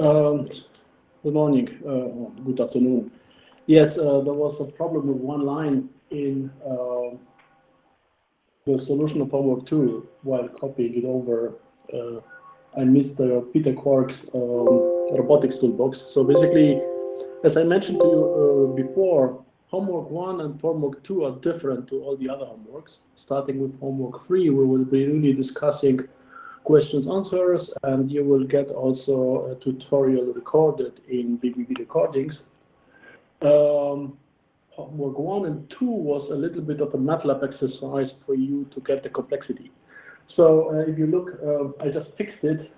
Um, Good morning, good afternoon. Yes, there was a problem with one line in the solution of homework 2 while copying it over. Uh, I missed Peter Quark's robotics toolbox. So basically, as I mentioned to you before, homework 1 and homework 2 are different to all the other homeworks. Starting with homework 3, we will be really discussing questions, answers, and you will get also a tutorial recorded in BBB recordings. Homework 1 and 2 was a little bit of a MATLAB exercise for you to get the complexity. So if you look, I just fixed it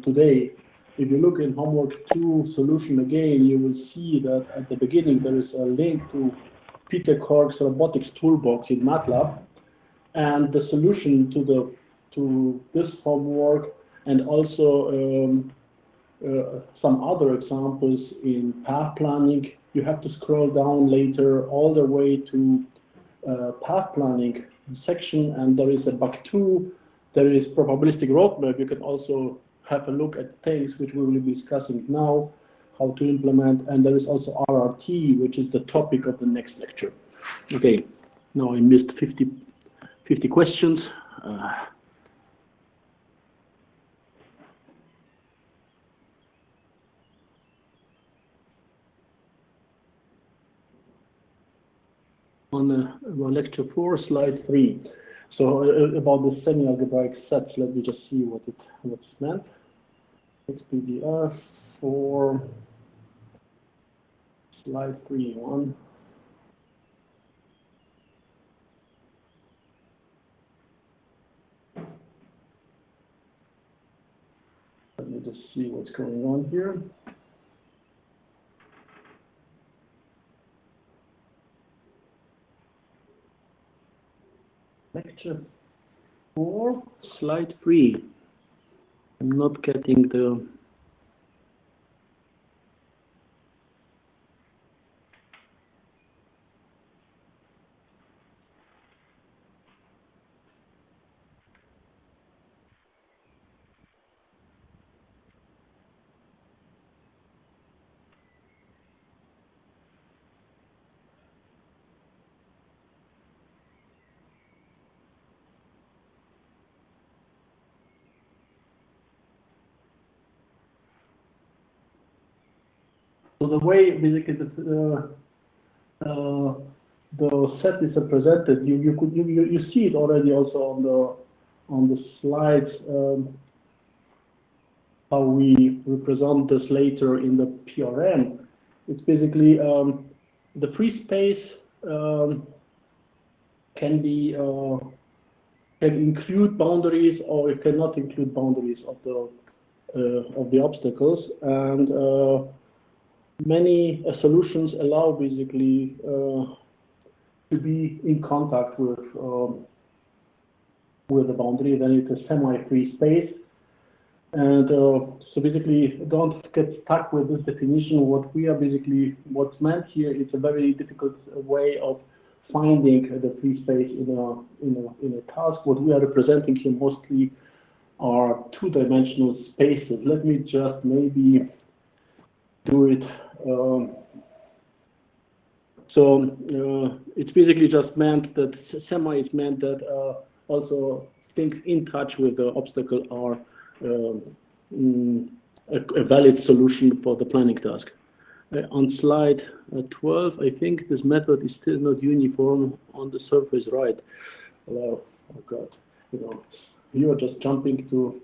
today. If you look in homework 2 solution again, you will see that at the beginning there is a link to Peter Kork's robotics toolbox in MATLAB, and the solution to this homework, and also some other examples in path planning. You have to scroll down later all the way to path planning section, and there is a Bak2, there is probabilistic roadmap. You can also have a look at things which we will be discussing now, how to implement, and there is also RRT, which is the topic of the next lecture. Okay, now I missed 50 questions. On lecture 4, slide 3. So about the semi-algebraic sets, let me just see what's meant. XPDF 4, slide 3, 1. Let me just see what's going on here. Lecture 4, slide 3. I'm not getting the... So the way basically the set is represented, you see it already also on the slides, how we represent this later in the PRM. It's basically the free space can be can include boundaries, or it cannot include boundaries of the obstacles, and many solutions allow basically to be in contact with the boundary. Then it's a semi-free space, and so basically don't get stuck with this definition. What we are basically, what's meant here, it's a very difficult way of finding the free space in a task. What we are representing here mostly are two-dimensional spaces. Let me just maybe do it. It's basically just meant that semi is meant that also things in touch with the obstacle are a valid solution for the planning task. On slide 12, I think this method is still not uniform on the surface, right? Oh God, you are just jumping to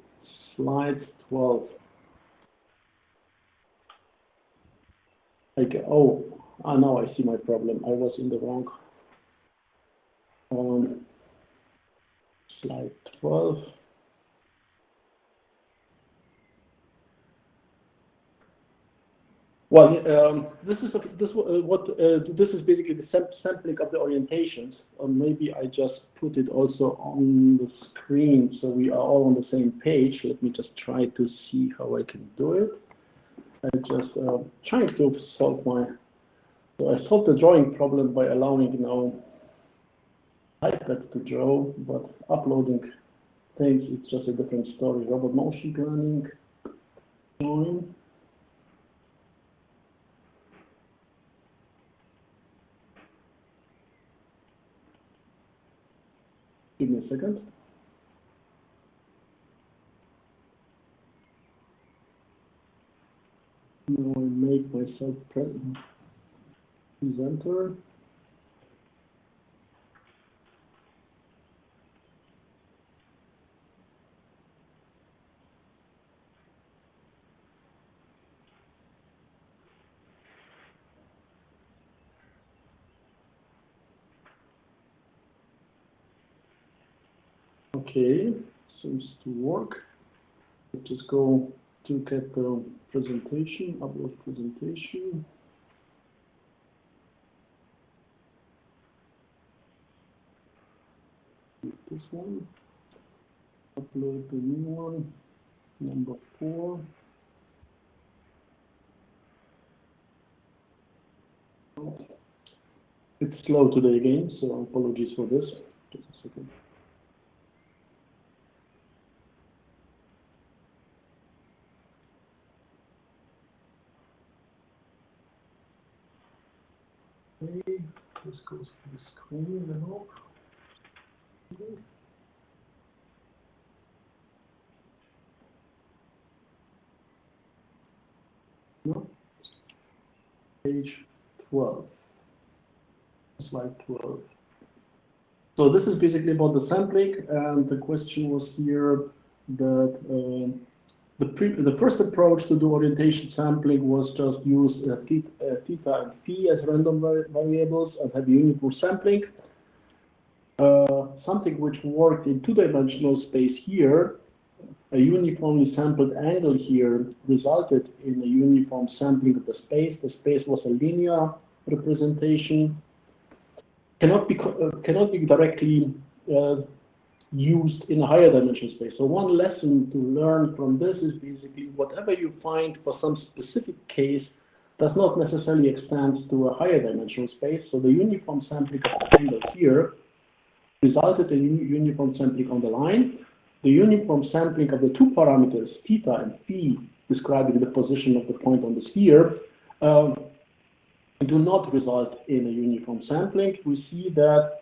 slide 12. Okay. Now I see my problem. I was in the wrong slide 12. Well, this is basically the sampling of the orientations. Or maybe I just put it also on the screen so we are all on the same page. Let me just try to see how I can do it. I just trying to solve so I solved the drawing problem by allowing now iPad to draw, but uploading things, it's just a different story. Robot motion planning. Join. Give me a second. Now I make myself presenter. Okay, seems to work. Let's just go to get the presentation, upload presentation. This one, upload the new one, number 4. It's slow today again, so apologies for this. Just a second. Okay, this goes to the screen, I hope. Okay. No. Page 12. Slide 12. So this is basically about the sampling, and the question was here that the first approach to do orientation sampling was just use theta and phi as random variables and have uniform sampling. Something which worked in two-dimensional space here, a uniformly sampled angle here resulted in a uniform sampling of the space. The space was a linear representation. Cannot be directly used in a higher dimensional space. So one lesson to learn from this is basically whatever you find for some specific case does not necessarily extend to a higher dimensional space. So the uniform sampling of the angle here resulted in uniform sampling on the line. The uniform sampling of the two parameters, theta and phi, describing the position of the point on the sphere, do not result in a uniform sampling. We see that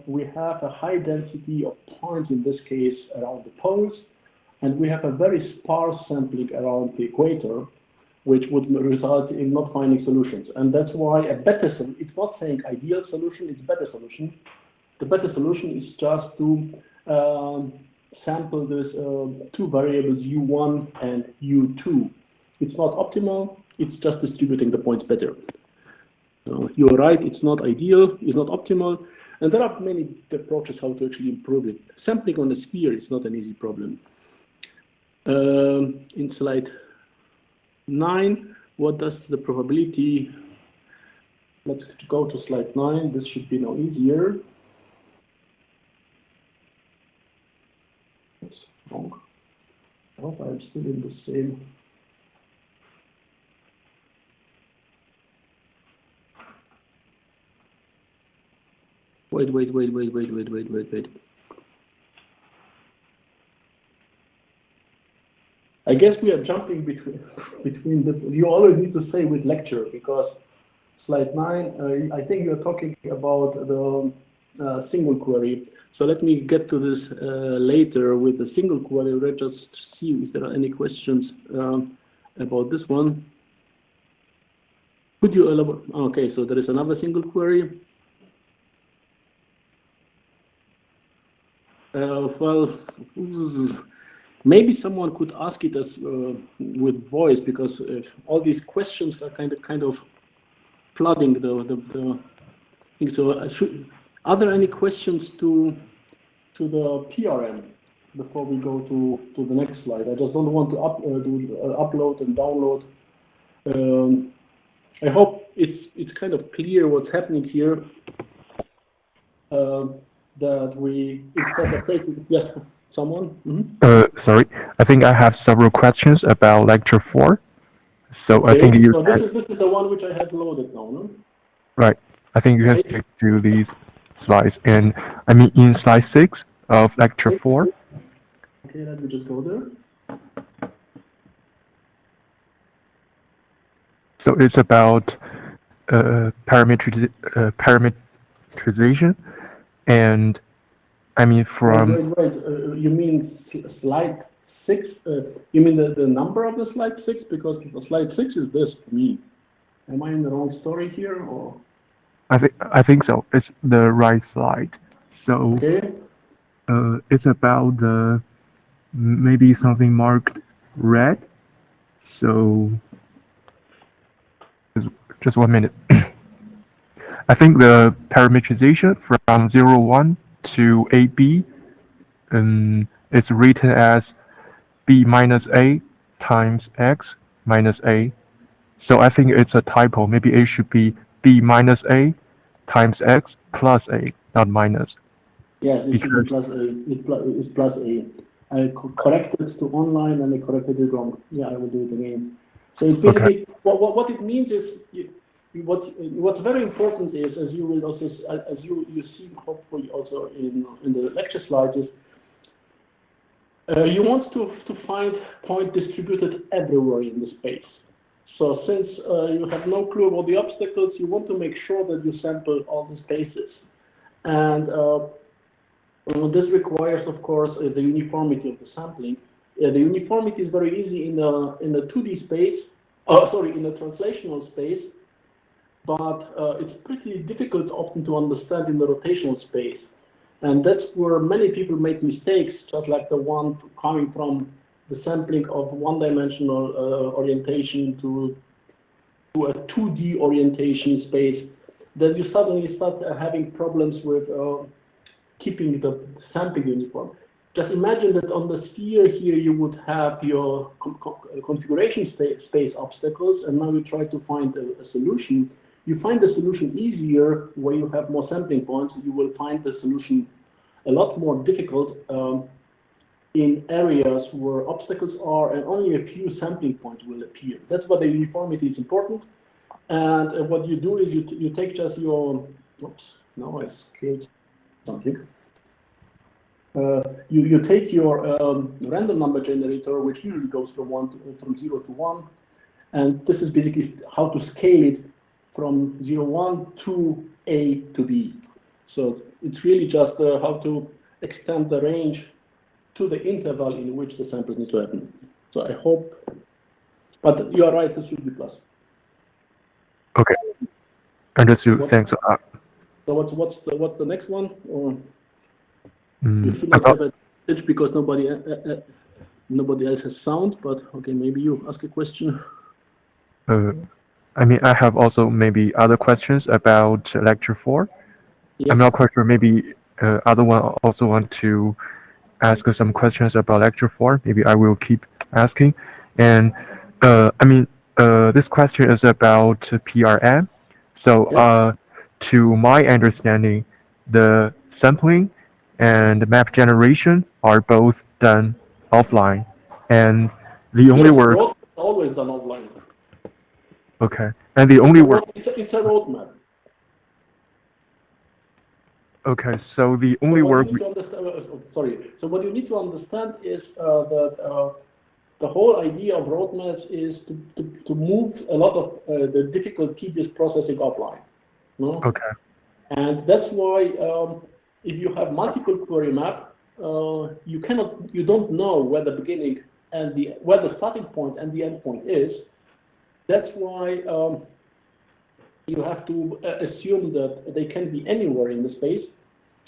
we have a high density of points, in this case around the poles, and we have a very sparse sampling around the equator, which would result in not finding solutions. And that's why a better solution, it's not saying ideal solution, it's better solution. The better solution is just to sample this two variables u1 and u2. It's not optimal, it's just distributing the points better. You're right, it's not ideal, it's not optimal, and there are many approaches how to actually improve it. Sampling on a sphere is not an easy problem. In slide 9, what does the probability, let's go to slide 9, this should be now easier. That's wrong. I hope I'm still in the same. Wait. I guess we are jumping between the. You always need to say with lecture, because slide 9. I think you're talking about the single query. So let me get to this later with the single query. Let's just see if there are any questions about this one. Could you elaborate? Okay, so there is another single query. Well, maybe someone could ask it as with voice, because all these questions are kind of flooding the thing. So are there any questions to the PRM before we go to the next slide? I just don't want to upload and download. I hope it's kind of clear what's happening here. That we instead of taking, yes, someone. Mm-hmm. Sorry, I think I have several questions about lecture 4. So okay. I think you. So this is the one which I had loaded now, no? Right. I think you can stick to these slides, and I mean in slide 6 of lecture 4. Okay, let me just go there. So it's about parametrization, and I mean from Wait. You mean slide 6? You mean the number of the slide 6? Because the slide 6 is this for me. Am I in the wrong story here, or? I think so. It's the right slide. So Okay. it's about the maybe something marked red. So just 1 minute. I think the parameterization from 01 to 8b it's written as b minus a times x minus a. So I think it's a typo. Maybe it should be b minus a times x plus a, not minus. Yes, it should be Because plus A. It's plus A. I corrected to online and I corrected it wrong. Yeah, I will do it again. So it's okay, basically what it means is what's very important is, as you will also as you see hopefully also in the lecture slides, is you want to find point distributed everywhere in the space. So since you have no clue about the obstacles, you want to make sure that you sample all the spaces. And this requires, of course, the uniformity of the sampling. The uniformity is very easy in the 2D space, in the translational space, but it's pretty difficult often to understand in the rotational space. And that's where many people make mistakes, just like the one coming from the sampling of one-dimensional orientation to a 2D orientation space. Then you suddenly start having problems with keeping the sampling uniform. Just imagine that on the sphere here you would have your configuration space obstacles, and now you try to find a solution. You find the solution easier where you have more sampling points. You will find the solution a lot more difficult in areas where obstacles are and only a few sampling points will appear. That's why the uniformity is important. And what you do is you take just your, oops, now I scaled something. You take your random number generator, which usually goes from 0 to 1, and this is basically how to scale it from 0, 1 to A to B. So it's really just how to extend the range to the interval in which the samples need to happen. So I hope, but you are right, this should be plus. okay, understood. Thanks. So what's the next one? Or you should not have a pitch because nobody else has sound. But okay, maybe you ask a question. I mean, I have also maybe other questions about lecture 4. Yeah. I'm not quite sure. Maybe other one also want to ask some questions about lecture 4. Maybe I will keep asking. And I mean, this question is about PRM. So to my understanding, the sampling and map generation are both done offline, and the only work. Always done offline. Okay, and the only work. It's a roadmap. Okay, so the only work. Sorry. So what you need to understand is that the whole idea of roadmaps is to move a lot of the difficult, tedious processing offline. No? Okay. And that's why if you have multiple query map, you don't know where the beginning and where the starting point and the end point is. That's why you have to assume that they can be anywhere in the space.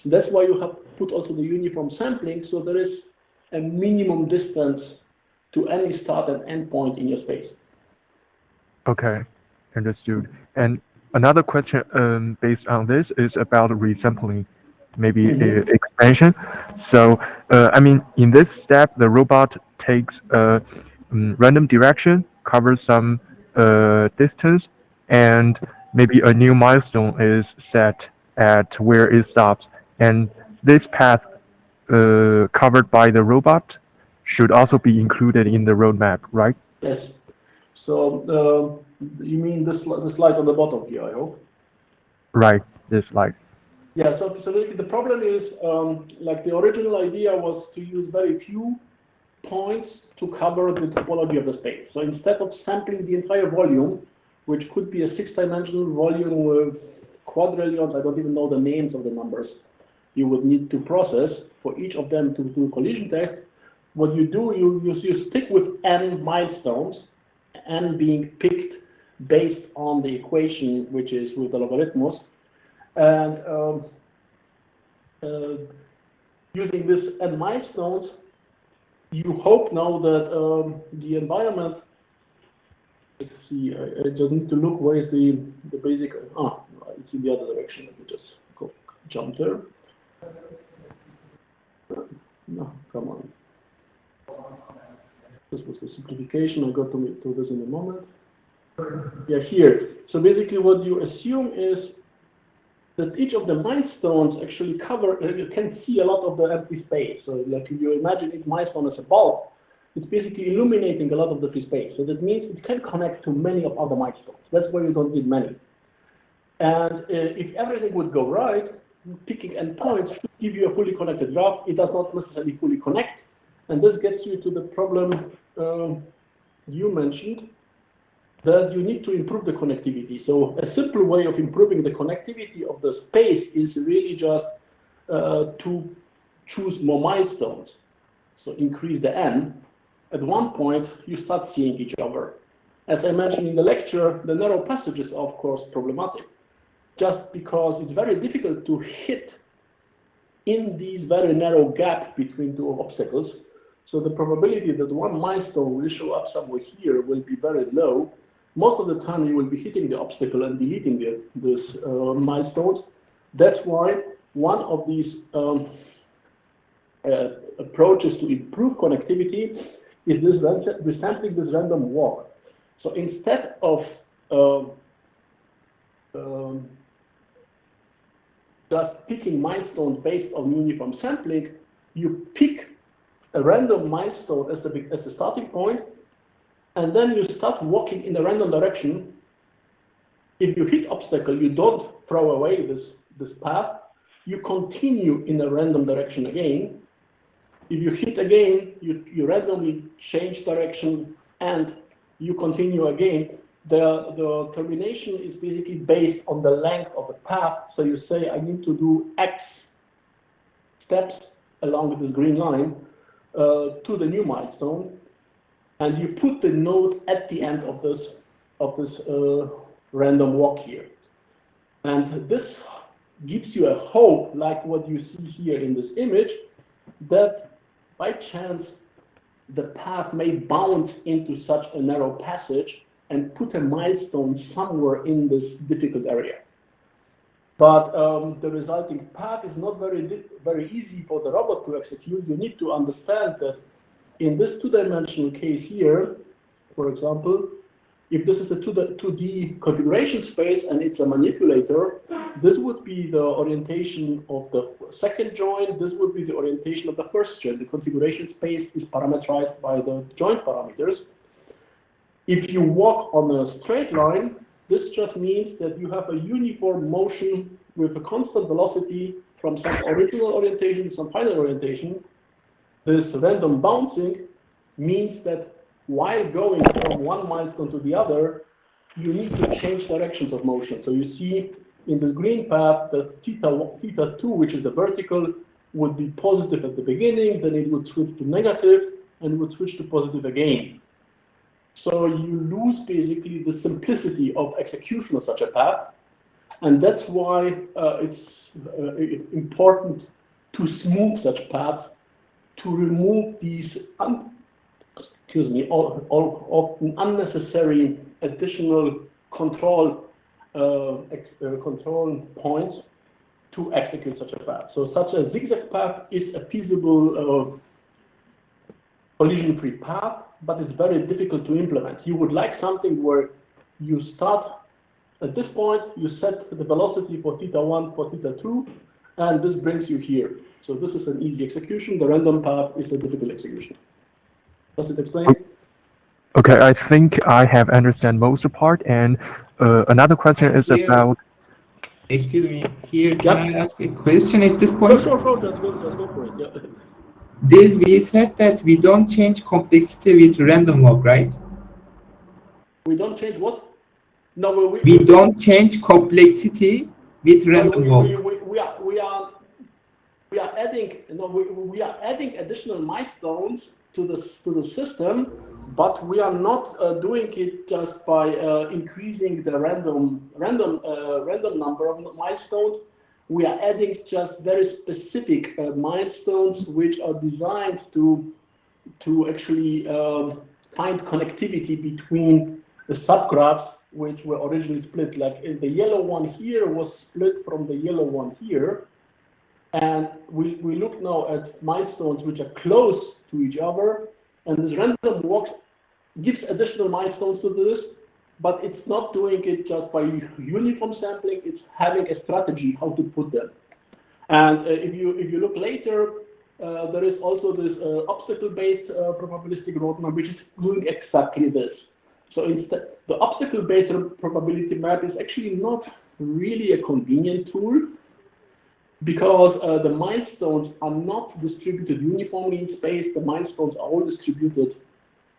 That's why you have put also the uniform sampling, so there is a minimum distance to any start and end point in your space. Okay, understood. And another question based on this is about resampling, maybe expansion. So, I mean, in this step, the robot takes a random direction, covers some distance, and maybe a new milestone is set at where it stops. And this path covered by the robot should also be included in the roadmap, right? Yes. So you mean the slide on the bottom here, I hope? Right, this slide. Yeah, so the problem is, like the original idea was to use very few points to cover the topology of the space. So instead of sampling the entire volume, which could be a 6-dimensional volume with quadrillions. I don't even know the names of the numbers you would need to process for each of them to do collision test. What you do, you stick with n milestones, n being picked based on the equation, which is with the logarithms, and using this n milestones, you hope now that the environment. Let's see. I just need to look where is the basic. It's in the other direction. Let me just jump there. No, come on. This was the simplification. I'll go to this in a moment. Yeah, here. So basically what you assume is that each of the milestones actually cover, you can see a lot of the empty space. So like if you imagine each milestone as a bulb, it's basically illuminating a lot of the free space. So that means it can connect to many of other milestones. That's why you don't need many. And if everything would go right, picking endpoints should give you a fully connected graph. It does not necessarily fully connect. And this gets you to the problem you mentioned, that you need to improve the connectivity. So a simple way of improving the connectivity of the space is really just to choose more milestones. So increase the n. At one point, you start seeing each other. As I mentioned in the lecture, the narrow passages are of course problematic, just because it's very difficult to hit in these very narrow gap between two obstacles. So the probability that one milestone will show up somewhere here will be very low. Most of the time you will be hitting the obstacle and deleting these milestones. That's why one of these approaches to improve connectivity is this resampling this random walk. So instead of just picking milestones based on uniform sampling, you pick a random milestone as the starting point, and then you start walking in a random direction. If you hit obstacle, you don't throw away this path. You continue in a random direction again. If you hit again, you randomly change direction and you continue again. The termination is basically based on the length of the path. So you say, I need to do X steps along this green line to the new milestone, and you put the node at the end of this random walk here. And this gives you a hope, like what you see here in this image, that by chance the path may bounce into such a narrow passage and put a milestone somewhere in this difficult area. But the resulting path is not very easy for the robot to execute. You need to understand that in this two-dimensional case here, for example, if this is a 2D configuration space and it's a manipulator, this would be the orientation of the second joint, this would be the orientation of the first joint. The configuration space is parameterized by the joint parameters. If you walk on a straight line, this just means that you have a uniform motion with a constant velocity from some original orientation to some final orientation. This random bouncing means that while going from one milestone to the other, you need to change directions of motion. So you see in the green path that theta 2, which is the vertical, would be positive at the beginning, then it would switch to negative, and it would switch to positive again. So you lose basically the simplicity of execution of such a path, and that's why it's important to smooth such paths, to remove these often unnecessary additional control points to execute such a path. So such a zigzag path is a feasible collision-free path, but it's very difficult to implement. You would like something where you start at this point, you set the velocity for theta 1, for theta 2, and this brings you here. So this is an easy execution. The random path is a difficult execution. Does it explain? Okay, I think I have understand most part. And another question is about. Excuse me. Here, can I ask a question at this point? Sure. Let's go for it. Yeah. We said that we don't change complexity with random walk, right? We don't change what? No, We don't change complexity with random walk. We are adding, we are adding additional milestones to the system, but we are not doing it just by increasing the random number of milestones. We are adding just very specific milestones which are designed to actually find connectivity between the subgraphs which were originally split. Like the yellow one here was split from the yellow one here. And we look now at milestones which are close to each other, and this random walk gives additional milestones to this, but it's not doing it just by uniform sampling. It's having a strategy how to put them. And if you look later, there is also this obstacle-based probabilistic roadmap which is doing exactly this. So instead, the obstacle-based probability map is actually not really a convenient tool, because the milestones are not distributed uniformly in space. The milestones are all distributed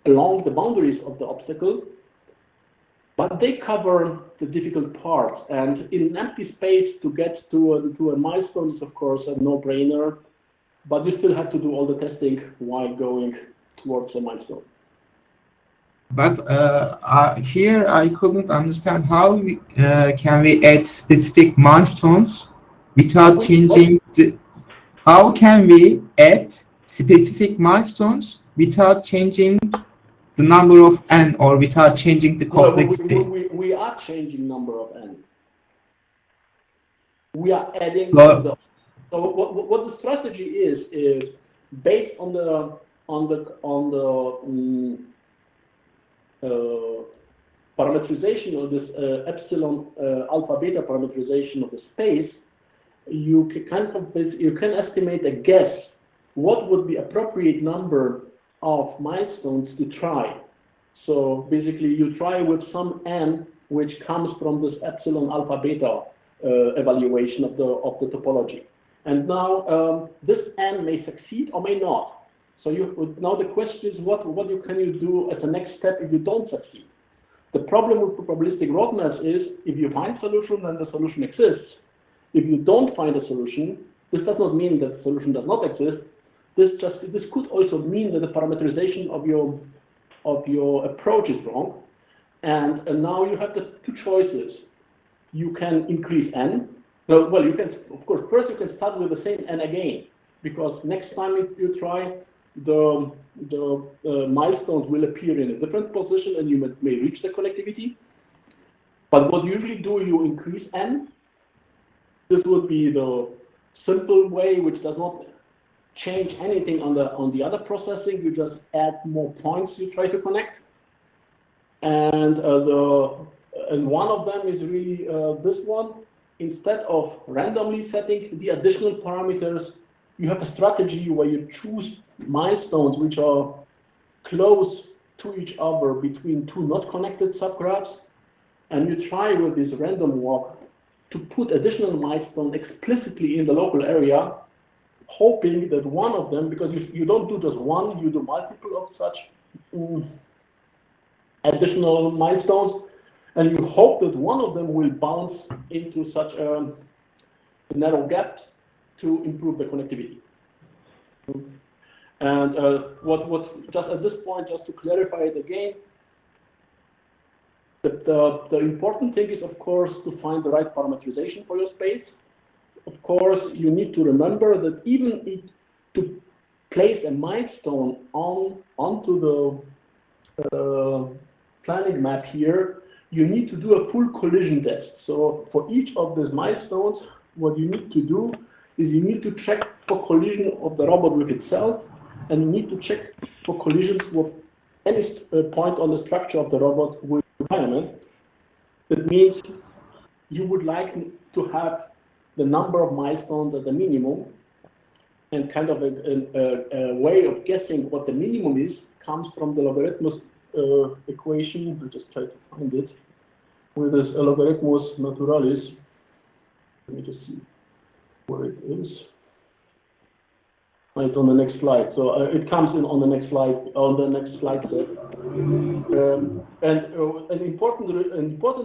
along the boundaries of the obstacle, but they cover the difficult parts. And in an empty space, to get to a milestone is, of course, a no-brainer, but you still have to do all the testing while going towards a milestone. But here I couldn't understand how can we add specific milestones without changing the, how can we add specific milestones without changing the number of n, or without changing the complexity? We are changing number of n. We are adding so what the strategy is based on the parameterization of this epsilon alpha beta parameterization of the space. You can estimate a guess what would be appropriate number of milestones to try. So basically, you try with some n which comes from this epsilon alpha beta evaluation of the topology. And now this n may succeed or may not. So now the question is, what can you do as a next step if you don't succeed? The problem with probabilistic roadmaps is, if you find solution, then the solution exists. If you don't find a solution, this does not mean that the solution does not exist. This could also mean that the parameterization of your approach is wrong. And now you have the two choices. You can increase n. Well, you can, of course, first you can start with the same n again, because next time if you try, the milestones will appear in a different position and you may reach the connectivity. But what you usually do, you increase n. This would be the simple way, which does not change anything on the other processing. You just add more points you try to connect. And one of them is really this one. Instead of randomly setting the additional parameters, you have a strategy where you choose milestones which are close to each other between two not connected subgraphs, and you try with this random walk to put additional milestones explicitly in the local area, hoping that one of them, because you don't do just one, you do multiple of such additional milestones, and you hope that one of them will bounce into such a narrow gap to improve the connectivity. And what's just at this point, just to clarify it again, that the important thing is, of course, to find the right parameterization for your space. Of course, you need to remember that even to place a milestone onto the planning map here, you need to do a full collision test. So for each of these milestones, what you need to do is you need to check for collision of the robot with itself, and you need to check for collisions with any point on the structure of the robot with the environment. That means you would like to have the number of milestones at the minimum, and kind of a way of guessing what the minimum is comes from the logarithmus equation. I'll just try to find it with this logarithmus naturalis. Let me just see where it is. It's on the next slide. So it comes in on the next slide. On the next slide set. An important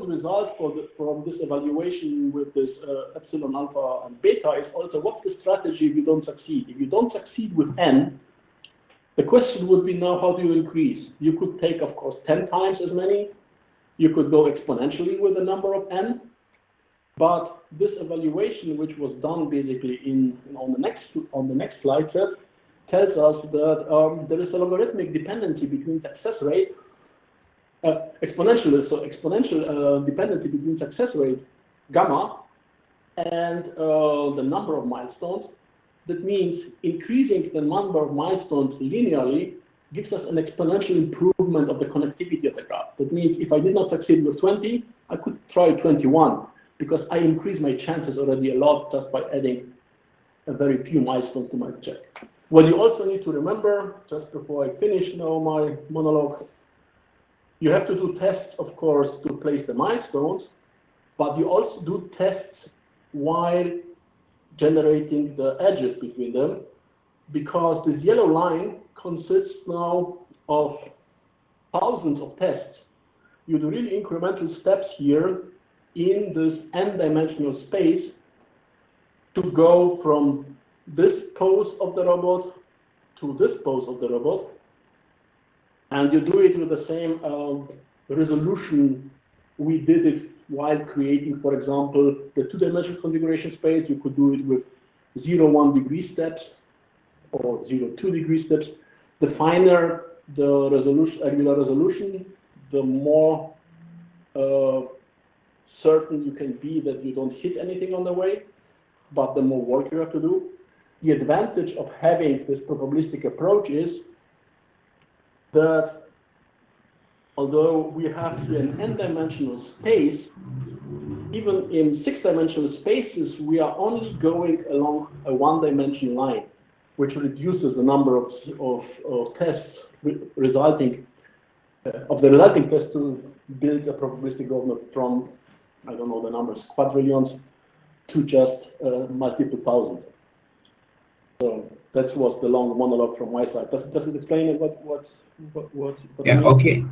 result from this evaluation with this epsilon, alpha, and beta is also what's the strategy if you don't succeed. If you don't succeed with n, the question would be now how do you increase? You could take, of course, 10 times as many. You could go exponentially with the number of n. But this evaluation, which was done basically on the next slide set, tells us that there is a logarithmic dependency between success rate, exponential dependency between success rate gamma and the number of milestones. That means increasing the number of milestones linearly gives us an exponential improvement of the connectivity of the graph. That means if I did not succeed with 20, I could try 21. Because I increase my chances already a lot just by adding a very few milestones to my check. What you also need to remember, just before I finish now my monologue, you have to do tests, of course, to place the milestones, but you also do tests while generating the edges between them, because this yellow line consists now of thousands of tests. You do really incremental steps here in this n-dimensional space to go from this pose of the robot to this pose of the robot. And you do it with the same resolution we did it while creating, for example, the two-dimensional configuration space. You could do it with 0, 1 degree steps or 0, 2 degree steps. The finer the resolution, angular resolution, the more certain you can be that you don't hit anything on the way, but the more work you have to do. The advantage of having this probabilistic approach is that although we have here an n-dimensional space, even in 6-dimensional spaces, we are only going along a 1-dimensional line, which reduces the number of tests resulting tests to build a probabilistic roadmap from, I don't know the numbers, quadrillions to just multiple thousand. So that was the long monologue from my side. Does it explain what yeah, okay.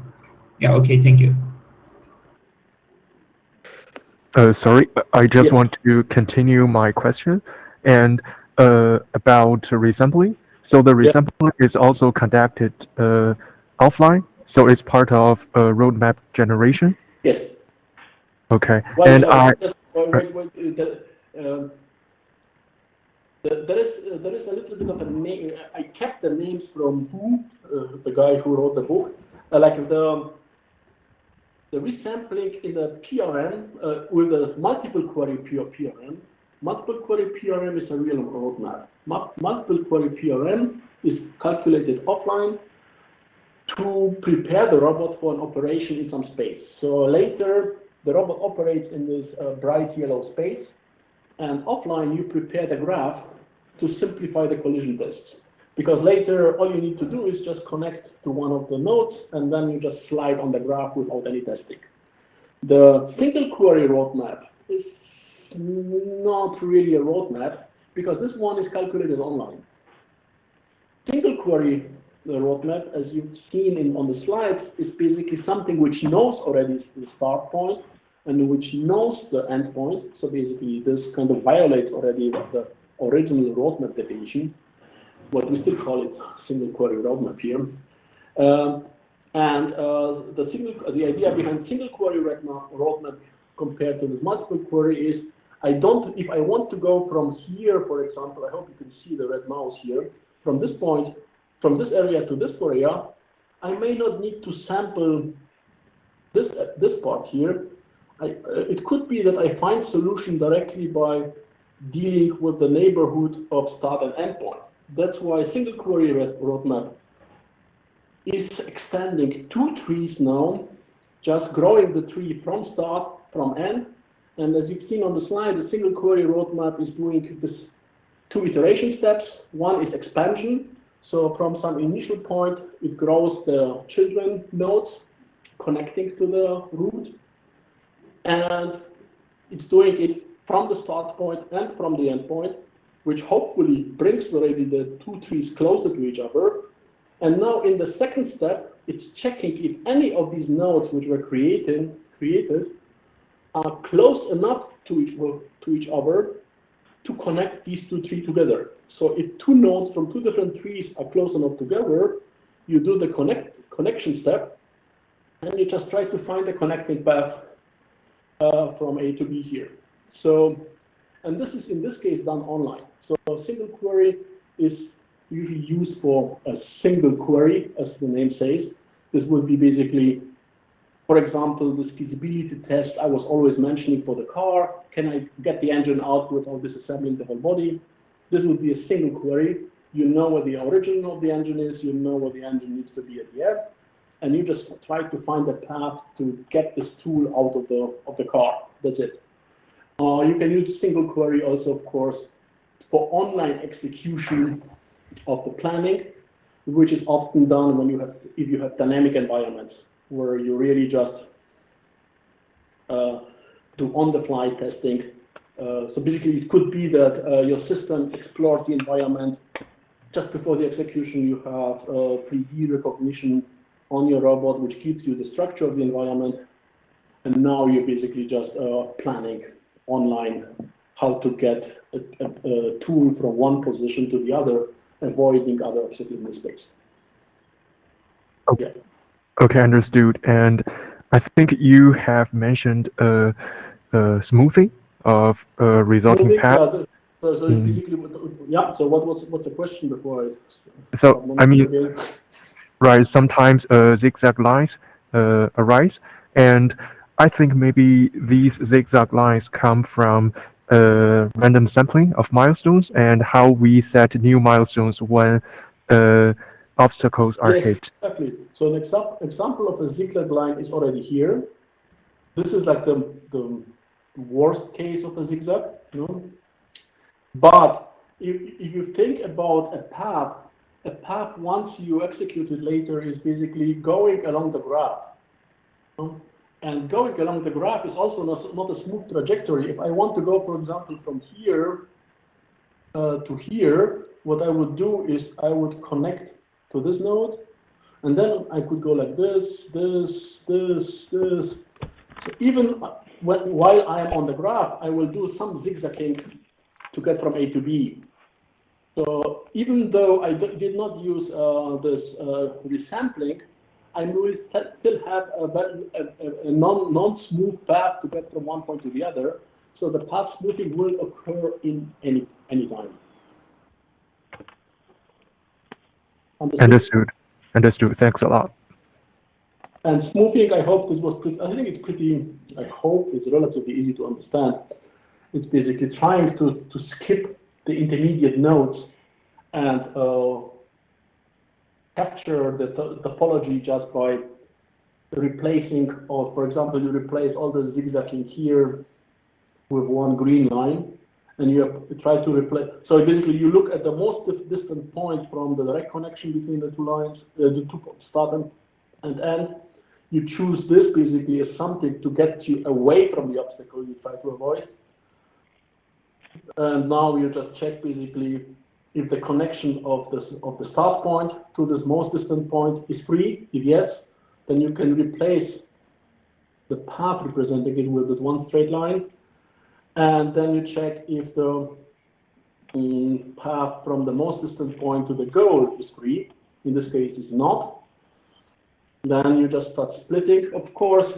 Yeah, okay, thank you. Sorry, I just Yes. want to continue my question and about resampling. So the resampling is also conducted offline, so it's part of roadmap generation. Yes. Okay, Well, and there is a little bit of a name. I kept the names from the guy who wrote the book, like the resampling in the PRM with the multiple query PRM. Multiple query PRM is a real roadmap. Multiple query PRM is calculated offline to prepare the robot for an operation in some space. So later, the robot operates in this bright yellow space, and offline you prepare the graph to simplify the collision tests. Because later, all you need to do is just connect to one of the nodes, and then you just slide on the graph without any testing. The single query roadmap is not really a roadmap, because this one is calculated online. Single query roadmap, as you've seen on the slides, is basically something which knows already the start point and which knows the end point. So basically, this kind of violates already the original roadmap definition, what we still call it single query roadmap here. The idea behind single query roadmap compared to this multiple query is, if I want to go from here, for example, I hope you can see the red mouse here, from this point, from this area to this area, I may not need to sample this part here. It could be that I find solution directly by dealing with the neighborhood of start and end point. That's why single query roadmap is extending two trees now, just growing the tree from start, from end. And as you've seen on the slide, the single query roadmap is doing this two iteration steps. One is expansion. So from some initial point, it grows the children nodes connecting to the root. And it's doing it from the start point and from the end point. which hopefully brings already the two trees closer to each other. And now in the second step, it's checking if any of these nodes which were created are close enough to each other to connect these two trees together. So if two nodes from two different trees are close enough together, you do the connection step, and you just try to find a connecting path from A to B here. So, and this is in this case done online. So a single query is usually used for a single query, as the name says. This would be basically, for example, this feasibility test I was always mentioning for the car. Can I get the engine out without disassembling the whole body? This would be a single query. You know what the origin of the engine is, you know what the engine needs to be at the end, and you just try to find a path to get this tool out of the car. That's it. You can use single query also, of course, for online execution of the planning, which is often done when if you have dynamic environments where you really just do on-the-fly testing. So basically, it could be that your system explores the environment just before the execution. You have 3D recognition on your robot, which gives you the structure of the environment, and now you're basically just planning online how to get a tool from one position to the other, avoiding other obstacles in the space. Okay. Yeah. Okay, understood. And I think you have mentioned smoothing of resulting path. So basically, yeah. So what's the question before I? So I mean, right? Sometimes zigzag lines arise, and I think maybe these zigzag lines come from random sampling of milestones and how we set new milestones when obstacles are hit. Exactly. So an example of a zigzag line is already here. This is like the worst case of a zigzag, you know? But if you think about a path once you execute it later is basically going along the graph. You know? And going along the graph is also not a smooth trajectory. If I want to go, for example, from here to here, what I would do is I would connect to this node, and then I could go like this. So even while I am on the graph, I will do some zigzagging to get from A to B. So even though I did not use this resampling, I will still have a non-smooth path to get from one point to the other. So the path smoothing will occur in any time. Understood. Understood. Thanks a lot. And smoothing, I hope this was pretty, I think it's pretty, I hope it's relatively easy to understand. It's basically trying to skip the intermediate nodes and capture the topology just by replacing, or for example, you replace all the zigzagging here with one green line, and you try to replace. So basically, you look at the most distant point from the direct connection between the two lines, the two start and end. You choose this basically as something to get you away from the obstacle you try to avoid. And now you just check basically if the connection of the start point to this most distant point is free. If yes, then you can replace the path representing it with one straight line. And then you check if the path from the most distant point to the goal is free. In this case, it's not. Then you just start splitting. Of course,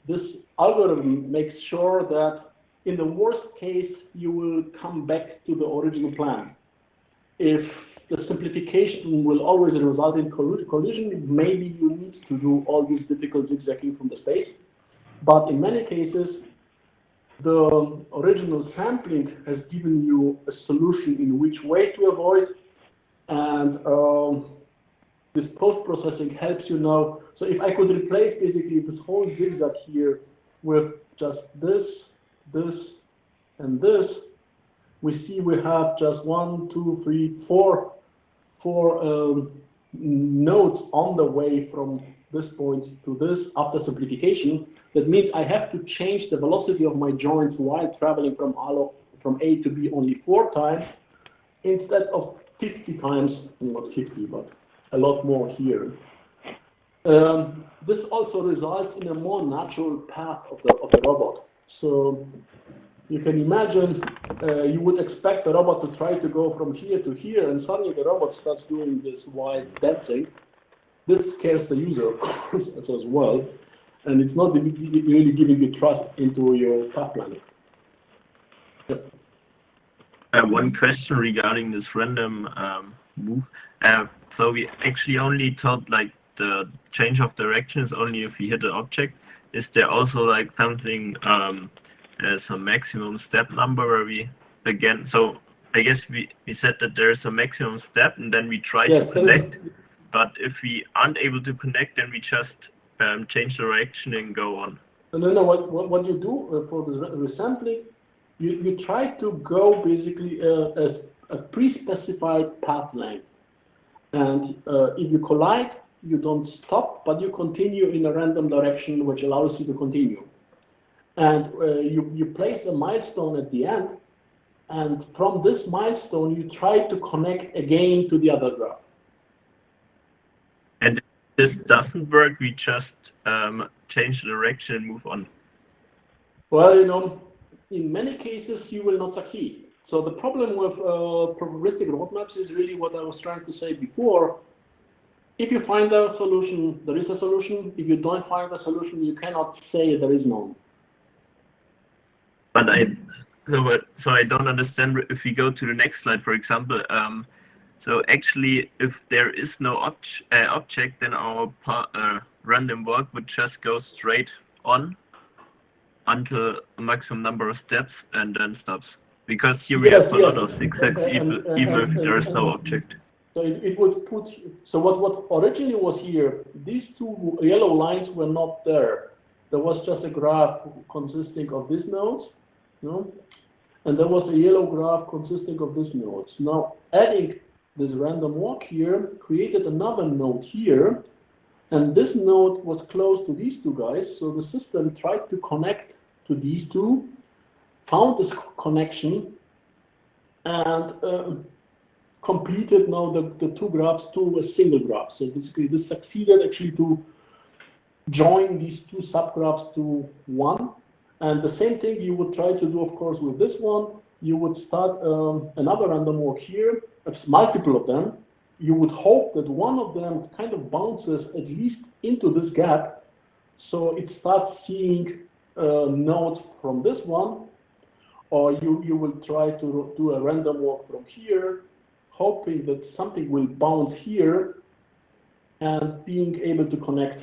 this algorithm makes sure that in the worst case, you will come back to the original plan. If the simplification will always result in collision, maybe you need to do all this difficult zigzagging from the space. But in many cases, the original sampling has given you a solution in which way to avoid, and this post-processing helps you now. So if I could replace basically this whole zigzag here with just this, and this, we see we have just 1, 2, 3, 4 nodes on the way from this point to this after simplification. That means I have to change the velocity of my joints while traveling from from A to B only 4 times instead of 50 times, not 50, but a lot more here. This also results in a more natural path of the robot. So you can imagine you would expect the robot to try to go from here to here, and suddenly the robot starts doing this wild dancing. This scares the user, of course, as well, and it's not really giving you trust into your path planning. Yep. One question regarding this random move. So we actually only thought like the change of direction is only if we hit an object. Is there also like something some maximum step number where we again? So I guess we said that there's a maximum step and then we try to connect. But if we aren't able to connect, then we just change direction and go on. No. What you do for the resampling, you try to go basically as a pre-specified path length. And if you collide, you don't stop, but you continue in a random direction, which allows you to continue. And you place a milestone at the end, and from this milestone, you try to connect again to the other graph. And if this doesn't work, we just change the direction and move on. Well, in many cases, you will not succeed. So the problem with probabilistic roadmaps is really what I was trying to say before. If you find a solution, there is a solution. If you don't find a solution, you cannot say there is none. But so I don't understand if we go to the next slide, for example. So actually, if there is no object, then our random walk would just go straight on until a maximum number of steps and then stops. Because here we have a lot of zigzags, even if there is no object. So it would put. So what originally was here, these two yellow lines were not there. There was just a graph consisting of these nodes, and there was a yellow graph consisting of these nodes. Now adding this random walk here created another node here, and this node was close to these two guys. So the system tried to connect to these two, found this connection, and completed now the two graphs to a single graph. So basically this succeeded actually to join these two subgraphs to one. And the same thing you would try to do, of course, with this one. You would start another random walk here. It's multiple of them. You would hope that one of them kind of bounces at least into this gap, so it starts seeing nodes from this one, or you will try to do a random walk from here, hoping that something will bounce here and being able to connect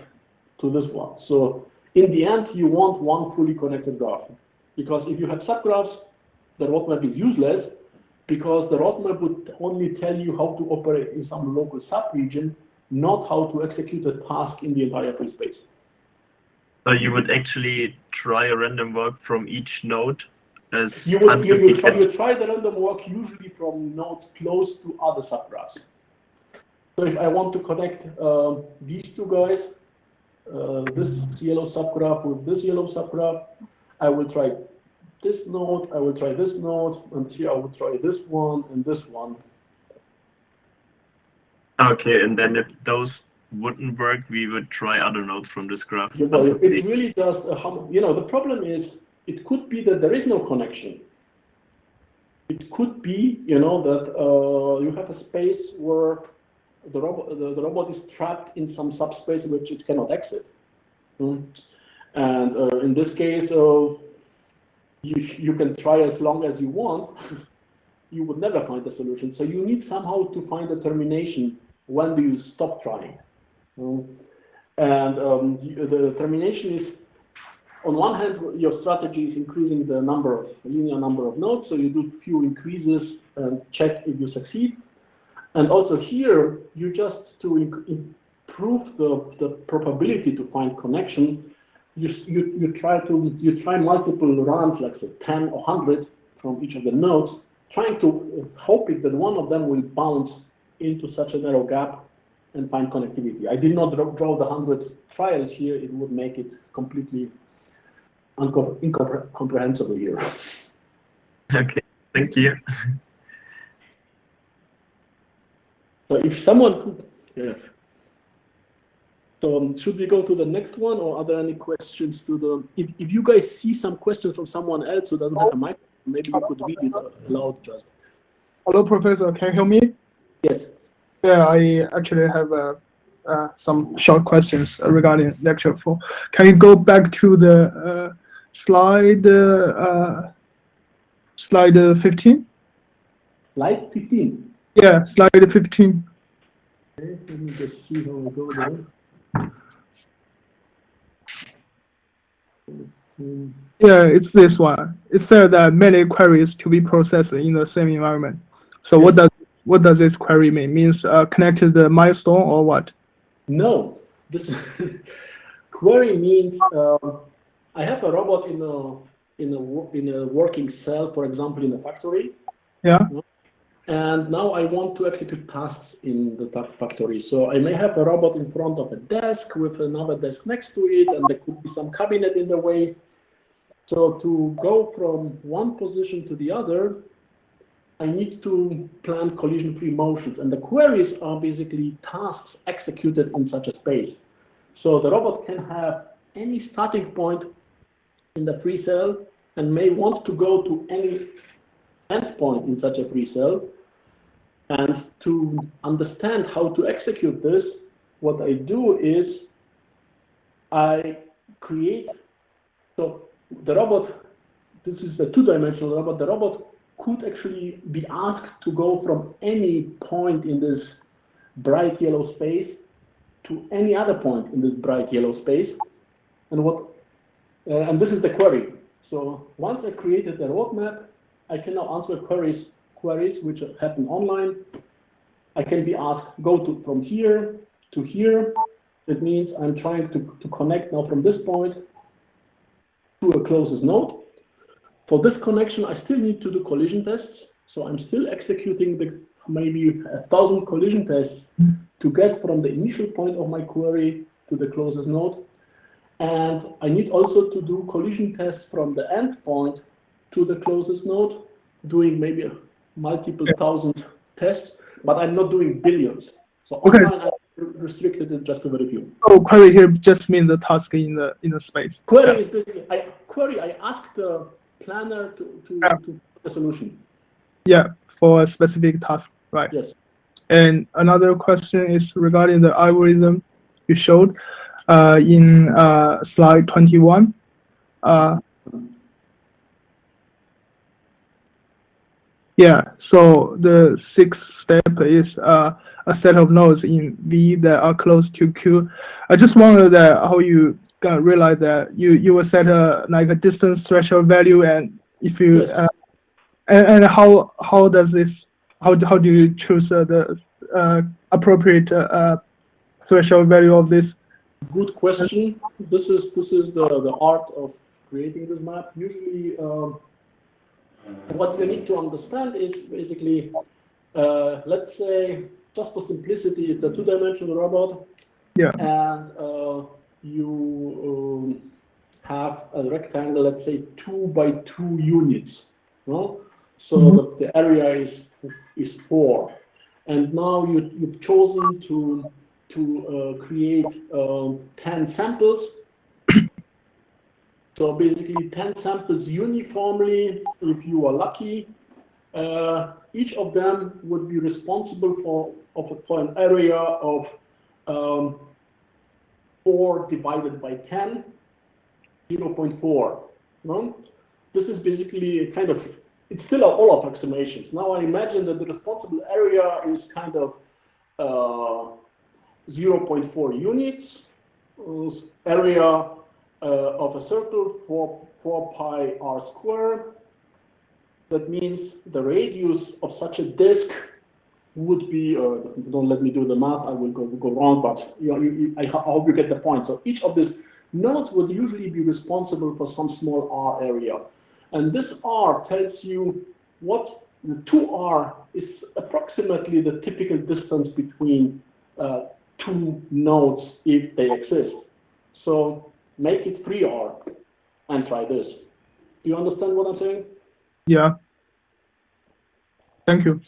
to this one. So in the end, you want one fully connected graph, because if you have subgraphs, the roadmap is useless, because the roadmap would only tell you how to operate in some local subregion, not how to execute a task in the entire free space. So you would actually try a random walk from each node? As you try the random walk usually from nodes close to other subgraphs. So if I want to connect these two guys, this yellow subgraph with this yellow subgraph, I will try this node, I will try this node, and here I will try this one and this one. Okay, and then if those wouldn't work, we would try other nodes from this graph. Yeah, well, it's really just, the problem is, it could be that there is no connection. It could be, that you have a space where the robot is trapped in some subspace which it cannot exit. And in this case, you can try as long as you want, you would never find a solution. So you need somehow to find a termination. When do you stop trying? The termination is, on one hand, your strategy is increasing the linear number of nodes, so you do few increases and check if you succeed. And also here, you just to improve the probability to find connection, you try multiple runs, like say 10 or 100 from each of the nodes, trying to hoping that one of them will bounce into such a narrow gap and find connectivity. I did not draw the 100 trials here; it would make it completely incomprehensible here. Okay. Thank you. So if someone could, yes. So should we go to the next one, or are there any questions to the? If you guys see some questions from someone else who doesn't have a mic, maybe you could read it aloud just. Hello, Professor. Can you hear me? Yes. Yeah, I actually have some short questions regarding lecture 4. Can you go back to the slide 15? Slide 15. Yeah, slide 15. Okay, let me just see how we go there. Yeah, it's this one. It said that many queries to be processed in the same environment. So Yes. what does this query mean? Means connected the milestone or what? No, this query means I have a robot in a working cell, for example, in a factory. Yeah. And now I want to execute tasks in the factory. So I may have a robot in front of a desk with another desk next to it, and there could be some cabinet in the way. So to go from one position to the other, I need to plan collision-free motions. And the queries are basically tasks executed in such a space. So the robot can have any starting point in the free cell and may want to go to any endpoint in such a free cell. And to understand how to execute this, what I do is I create, so the robot, this is a two-dimensional robot, the robot could actually be asked to go from any point in this bright yellow space to any other point in this bright yellow space. And this is the query. So once I created the roadmap, I can now answer queries which happen online. I can be asked, go from here to here. That means I'm trying to connect now from this point to a closest node. For this connection, I still need to do collision tests. So I'm still executing maybe 1,000 collision tests to get from the initial point of my query to the closest node. And I need also to do collision tests from the endpoint to the closest node, doing maybe multiple thousand tests, but I'm not doing billions. So Okay. online I'm restricted it just to very few. So query here just means the task in the space. Query is basically I ask the planner to put the solution. Yeah, for a specific task, right? Yes. And another question is regarding the algorithm you showed in slide 21. Yeah, so the sixth step is a set of nodes in V that are close to Q. I just wonder that how you realize that you will set like a distance threshold value, and if you Yes. and how does this how do you choose the appropriate threshold value of this? Good question. This is the art of creating this map. Usually, what you need to understand is basically, let's say, just for simplicity, it's a two-dimensional robot, Yeah. and you have a rectangle, let's say 2 by 2 units, no? So the area is 4, and now you've chosen to create 10 samples. So basically 10 samples uniformly, if you are lucky. Each of them would be responsible for an area of 4 divided by 10, 0.4. No? This is basically a kind of, it's still all approximations. Now I imagine that the responsible area is kind of 0.4 units, area of a circle, 4 pi r squared. That means the radius of such a disk would be, don't let me do the math, I will go wrong, but I hope you get the point. So each of these nodes would usually be responsible for some small r area. And this r tells you what the 2r is approximately the typical distance between 2 nodes if they exist. So make it 3r and try this. Do you understand what I'm saying? Yeah. Thank you.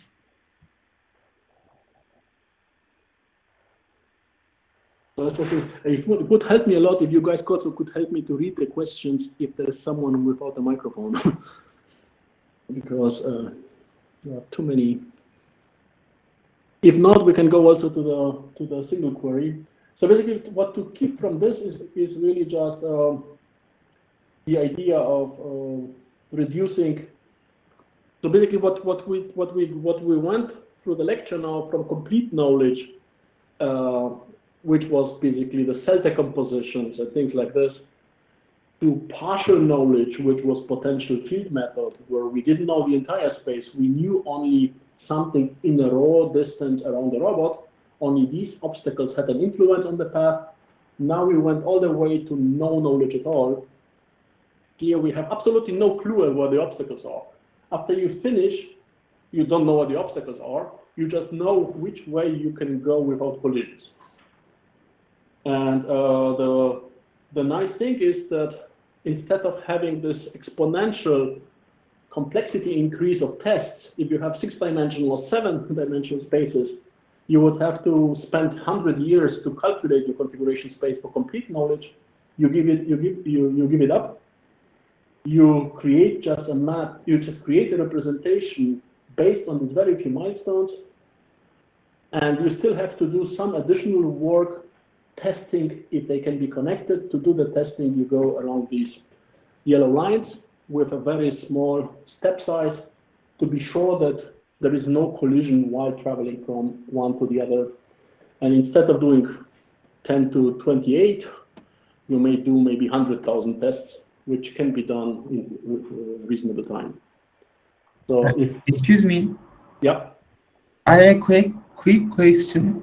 It would help me a lot if you guys also could help me to read the questions if there is someone without a microphone, because there are too many. If not, we can go also to the single query. So basically, what to keep from this is really just the idea of reducing. So basically, what we went through the lecture now from complete knowledge, which was basically the cell decompositions and things like this, to partial knowledge, which was potential field method, where we didn't know the entire space, we knew only something in a raw distance around the robot. Only these obstacles had an influence on the path. Now we went all the way to no knowledge at all. Here we have absolutely no clue where the obstacles are. After you finish, you don't know what the obstacles are. You just know which way you can go without collisions. And the nice thing is that instead of having this exponential complexity increase of tests, if you have 6-dimensional or 7-dimensional spaces, you would have to spend 100 years to calculate your configuration space for complete knowledge. You give it up. You create just a map. You just create a representation based on these very few milestones, and you still have to do some additional work testing if they can be connected. To do the testing, you go along these yellow lines with a very small step size to be sure that there is no collision while traveling from one to the other. And instead of doing 10 to 28, you may do maybe 100,000 tests, which can be done in reasonable time. So excuse me. Yeah. I have a quick question.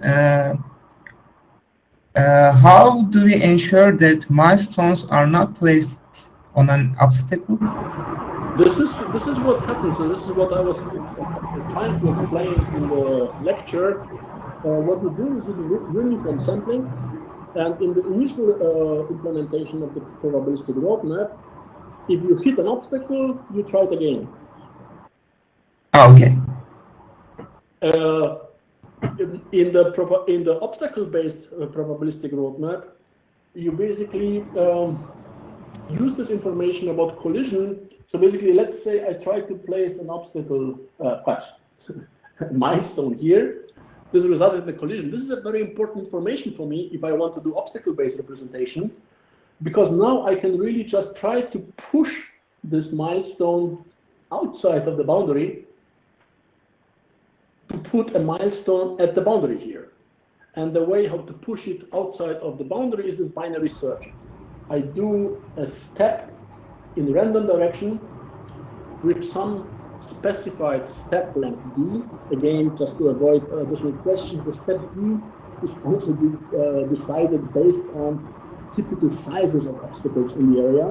How do we ensure that milestones are not placed on an obstacle? This is what happens. So this is what I was trying to explain in the lecture. What we do is we really from sampling, and in the initial implementation of the probabilistic roadmap, if you hit an obstacle, you try it again. Oh, okay. In the obstacle-based probabilistic roadmap, you basically use this information about collision. So basically, let's say I try to place an obstacle milestone here. This resulted in the collision. This is a very important information for me if I want to do obstacle-based representation, because now I can really just try to push this milestone outside of the boundary to put a milestone at the boundary here. And the way how to push it outside of the boundary is this binary search. I do a step in random direction with some specified step length d. Again, just to avoid additional questions, the step d is also decided based on typical sizes of obstacles in the area.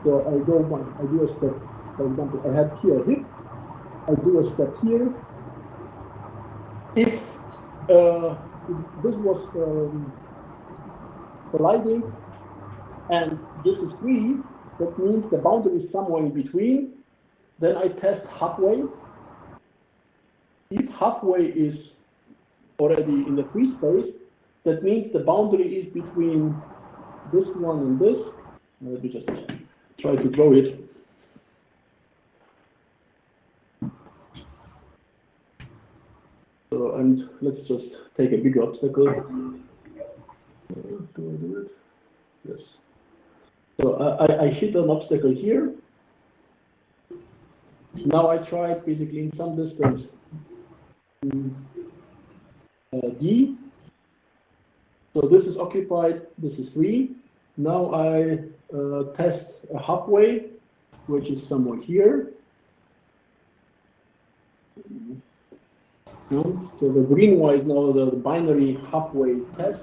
So I do a step, for example, I have here a hip, I do a step here. If this was colliding and this is free, that means the boundary is somewhere in between. Then I test halfway. If halfway is already in the free space, that means the boundary is between this one and this. Let me just try to draw it. So, and let's just take a big obstacle. Do I do it? Yes. So I hit an obstacle here. Now I try basically in some distance D. So this is occupied, this is free. Now I test a halfway, which is somewhere here. So the green one is now the binary halfway test.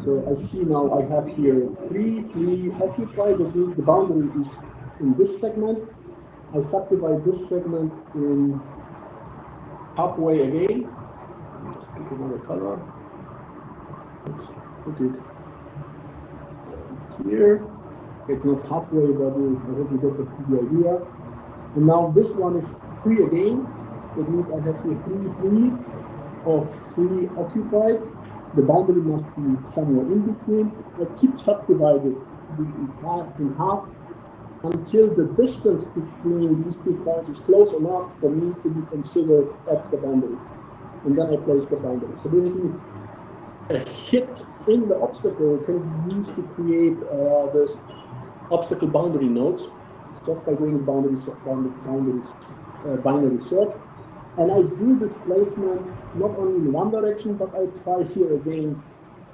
So I see now I have here 3 occupied. The boundary is in this segment. I subdivide this segment in halfway again. Just pick another color. Let's put it here. It's not halfway, but I hope you get the idea. And now this one is free again. That means I have here free or free occupied. The boundary must be somewhere in between. I keep subdivided in half until the distance between these 2 points is close enough for me to be considered at the boundary. And then I place the boundary. So basically, a hit in the obstacle can be used to create this obstacle boundary nodes just by doing binary search. And I do this placement not only in one direction, but I try here again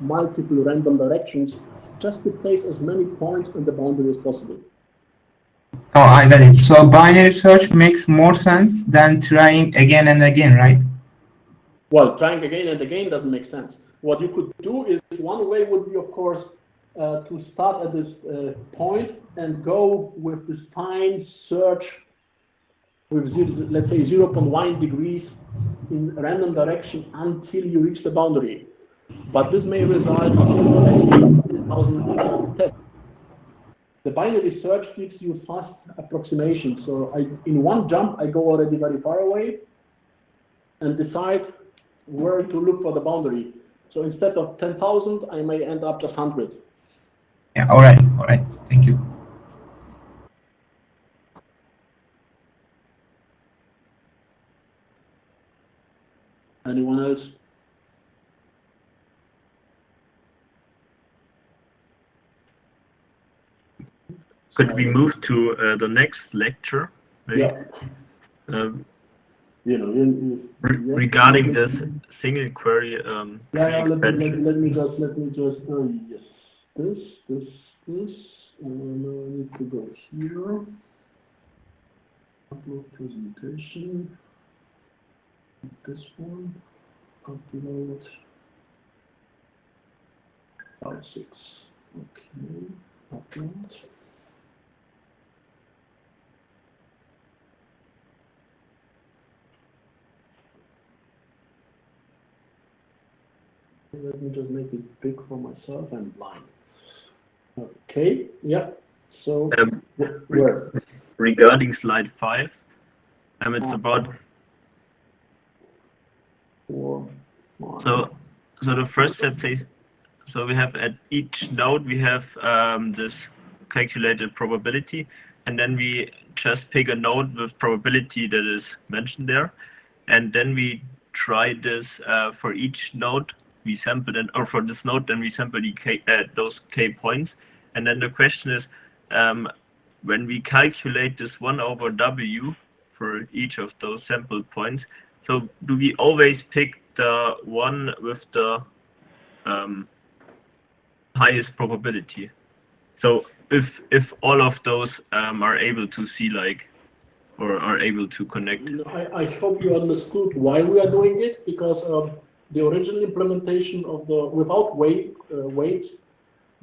multiple random directions just to place as many points on the boundary as possible. Oh, I got it. So binary search makes more sense than trying again and again, right? Well, trying again and again doesn't make sense. What you could do is, one way would be, of course, to start at this point and go with this fine search with, let's say, 0.1 degrees in random direction until you reach the boundary. But this may result in 10,000 tests. The binary search gives you fast approximation. So in one jump, I go already very far away and decide where to look for the boundary. So instead of 10,000, I may end up just 100. Yeah, all right, thank you. Anyone else? Could we move to the next lecture? Maybe? Yeah. Regarding this single query let me just yes, this and I need to go here, upload presentation, this one, upload file 6, okay, upload. Let me just make it big for myself. I'm blind. Okay, yeah. So, where? Regarding slide 5, it's about. So the first step says, so we have at each node we have this calculated probability, and then we just pick a node with probability that is mentioned there, and then we try this for each node. We sample it, or for this node, then we sample the those k points, and then the question is, when we calculate this 1/w for each of those sample points, so do we always pick the one with the highest probability? So if all of those are able to see or are able to connect. I hope you understood why we are doing it, because the original implementation of the without weights,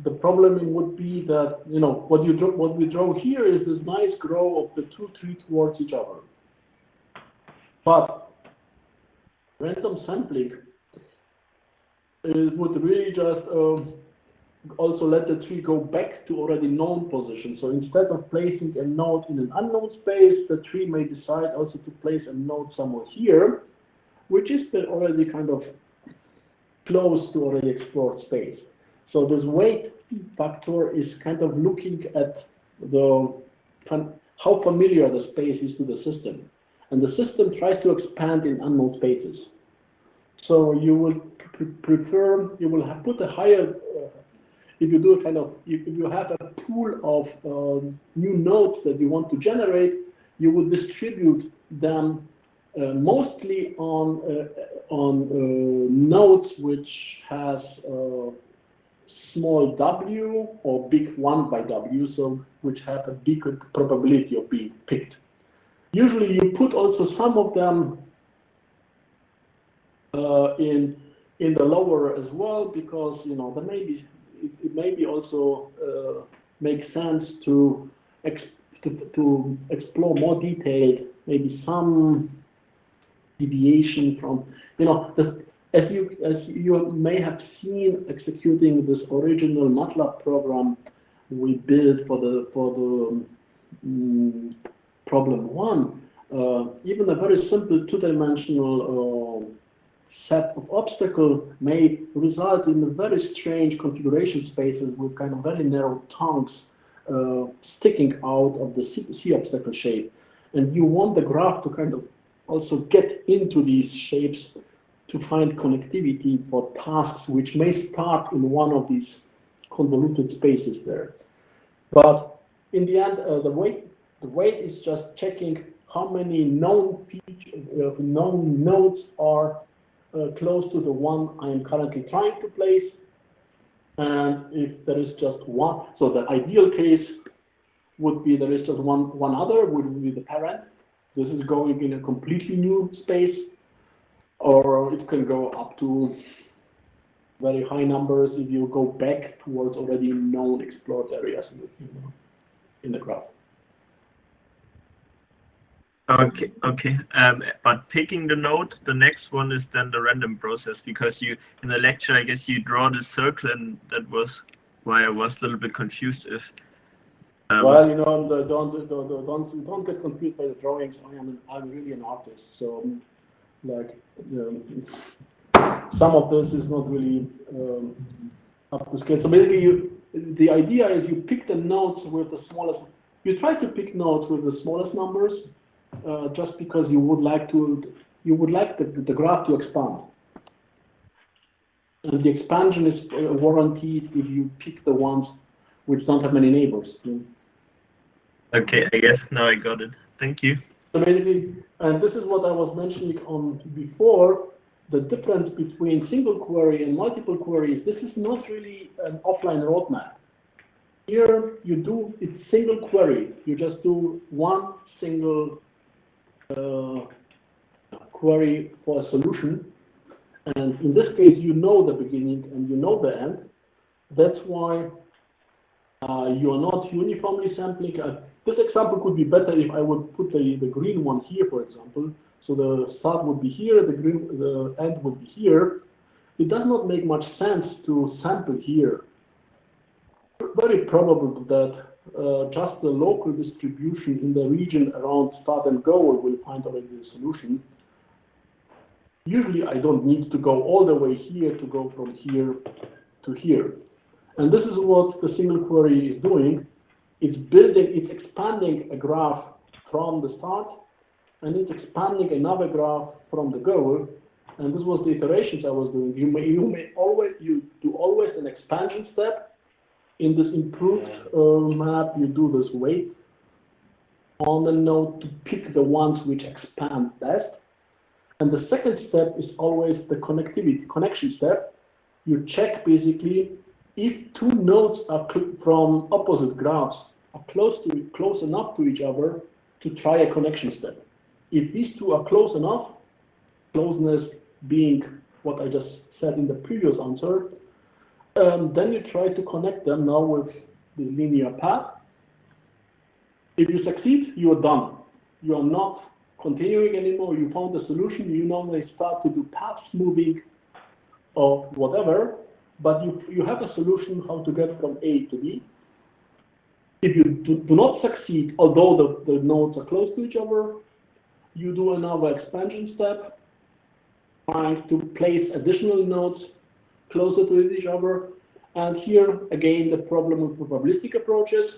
the problem would be that what we draw here is this nice grow of the 2 trees towards each other. But random sampling would really just also let the tree go back to already known position. So instead of placing a node in an unknown space, the tree may decide also to place a node somewhere here, which is already kind of close to already explored space. So this weight factor is kind of looking at how familiar the space is to the system. And the system tries to expand in unknown spaces. So you will put a higher, if you do a if you have a pool of new nodes that you want to generate, you will distribute them mostly on nodes which has small w or big 1 by w, so which have a bigger probability of being picked. Usually you put also some of them in the lower as well, because there may be, it may be also make sense to explore more detailed, maybe some deviation from, as you may have seen executing this original MATLAB program we built for the problem 1. Even a very simple two-dimensional set of obstacles may result in very strange configuration spaces with kind of very narrow tongues sticking out of the C obstacle shape. And you want the graph to kind of also get into these shapes to find connectivity for tasks which may start in one of these convoluted spaces there. But in the end, the weight is just checking how many known known nodes are close to the one I am currently trying to place. And if there is just one, so the ideal case would be there is just one other, would be the parent. This is going in a completely new space, or it can go up to very high numbers if you go back towards already known explored areas in the graph. Okay, okay. But picking the node, the next one is then the random process, because you, in the lecture, I guess you draw the circle, and that was why I was a little bit confused if... well, you know, don't get confused by the drawings. I'm really an artist, so like some of this is not really up to scale. So basically, the idea is you pick the nodes with the smallest. You try to pick nodes with the smallest numbers, just because you would like the graph to expand, and the expansion is warranted if you pick the ones which don't have many neighbors. Okay, I guess now I got it. Thank you. So basically, and this is what I was mentioning on before, the difference between single query and multiple queries. This is not really an offline roadmap. Here you do, it's single query. You just do one single query for a solution. And in this case, you know the beginning and you know the end. That's why you are not uniformly sampling. This example could be better if I would put the green one here, for example. So the start would be here, the end would be here. It does not make much sense to sample here. Very probable that just the local distribution in the region around start and goal will find already the solution. Usually I don't need to go all the way here to go from here to here. And this is what the single query is doing. It's expanding a graph from the start, and it's expanding another graph from the goal. And this was the iterations I was doing. You do always an expansion step. In this improved map, you do this weight on the node to pick the ones which expand best. And the second step is always the connection step. You check basically if two nodes are from opposite graphs are close enough to each other to try a connection step. If these two are close enough, closeness being what I just said in the previous answer, then you try to connect them now with the linear path. If you succeed, you are done. You are not continuing anymore. You found the solution. You normally start to do path smoothing or whatever, but you have a solution how to get from A to B. If you do not succeed, although the nodes are close to each other, you do another expansion step, trying to place additional nodes closer to each other. And here, again, the problem with probabilistic approaches.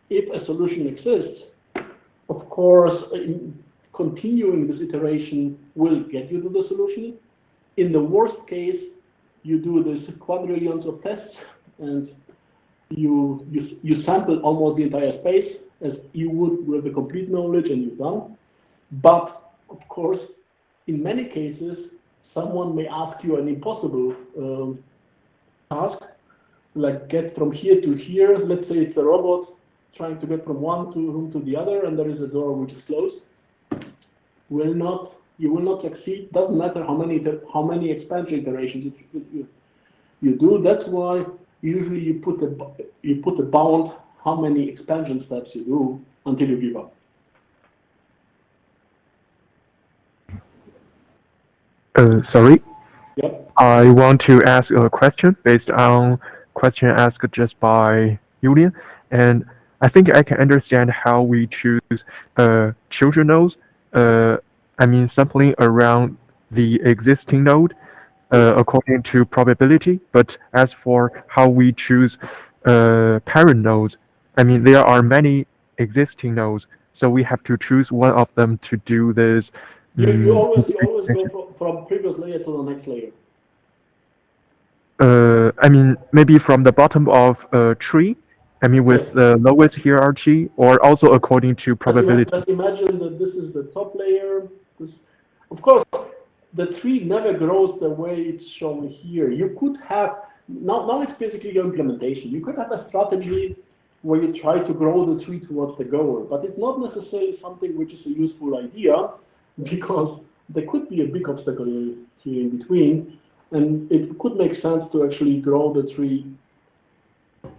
If a solution exists, of course, continuing this iteration will get you to the solution. In the worst case, you do this quadrillions of tests, and you sample almost the entire space as you would with the complete knowledge, and you're done. But, of course, in many cases, someone may ask you an impossible task, like get from here to here. Let's say it's a robot trying to get from one room to the other, and there is a door which is closed. You will not succeed. Doesn't matter how many expansion iterations you do. That's why usually you put a bound how many expansion steps you do until you give up. Sorry. Yep. I want to ask a question based on question asked just by Julian, and I think I can understand how we choose children nodes I mean, sampling around the existing node according to probability. But as for how we choose parent nodes, I mean, there are many existing nodes, so we have to choose one of them to do this. You always go from previous layer to the next layer. I mean, maybe from the bottom of a tree. I mean, with the lowest hierarchy, or also according to probability. Let's imagine that this is the top layer. Of course, the tree never grows the way it's shown here. You could have, now it's basically your implementation. You could have a strategy where you try to grow the tree towards the goal, but it's not necessarily something which is a useful idea, because there could be a big obstacle here in between, and it could make sense to actually grow the tree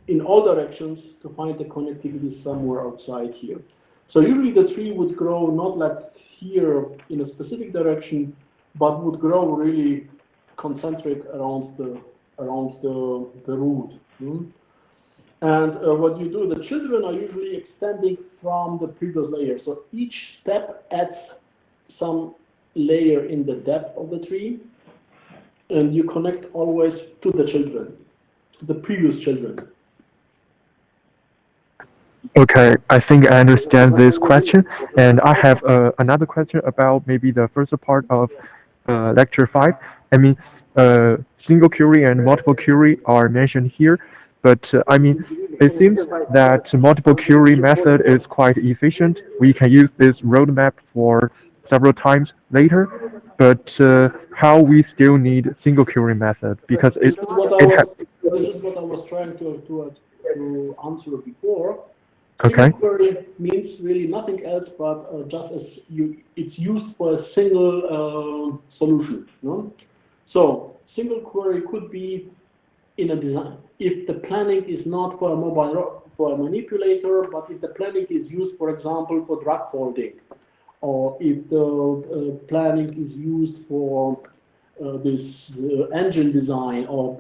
in all directions to find the connectivity somewhere outside here. So usually the tree would grow not like here in a specific direction, but would grow really concentric around the root. And what you do, the children are usually extending from the previous layer. So each step adds some layer in the depth of the tree, and you connect always to the children, to the previous children. Okay, I think I understand this question, and I have another question about maybe the first part of lecture 5. I mean, single query and multiple query are mentioned here, but I mean, it seems that multiple query method is quite efficient. We can use this roadmap for several times later, but how we still need single query method, because this is what I was trying to answer before. Okay. Single query means really nothing else but just as it's used for a single solution. No? So single query could be in a design if the planning is not for a manipulator, but if the planning is used, for example, for drug folding, or if the planning is used for this engine design or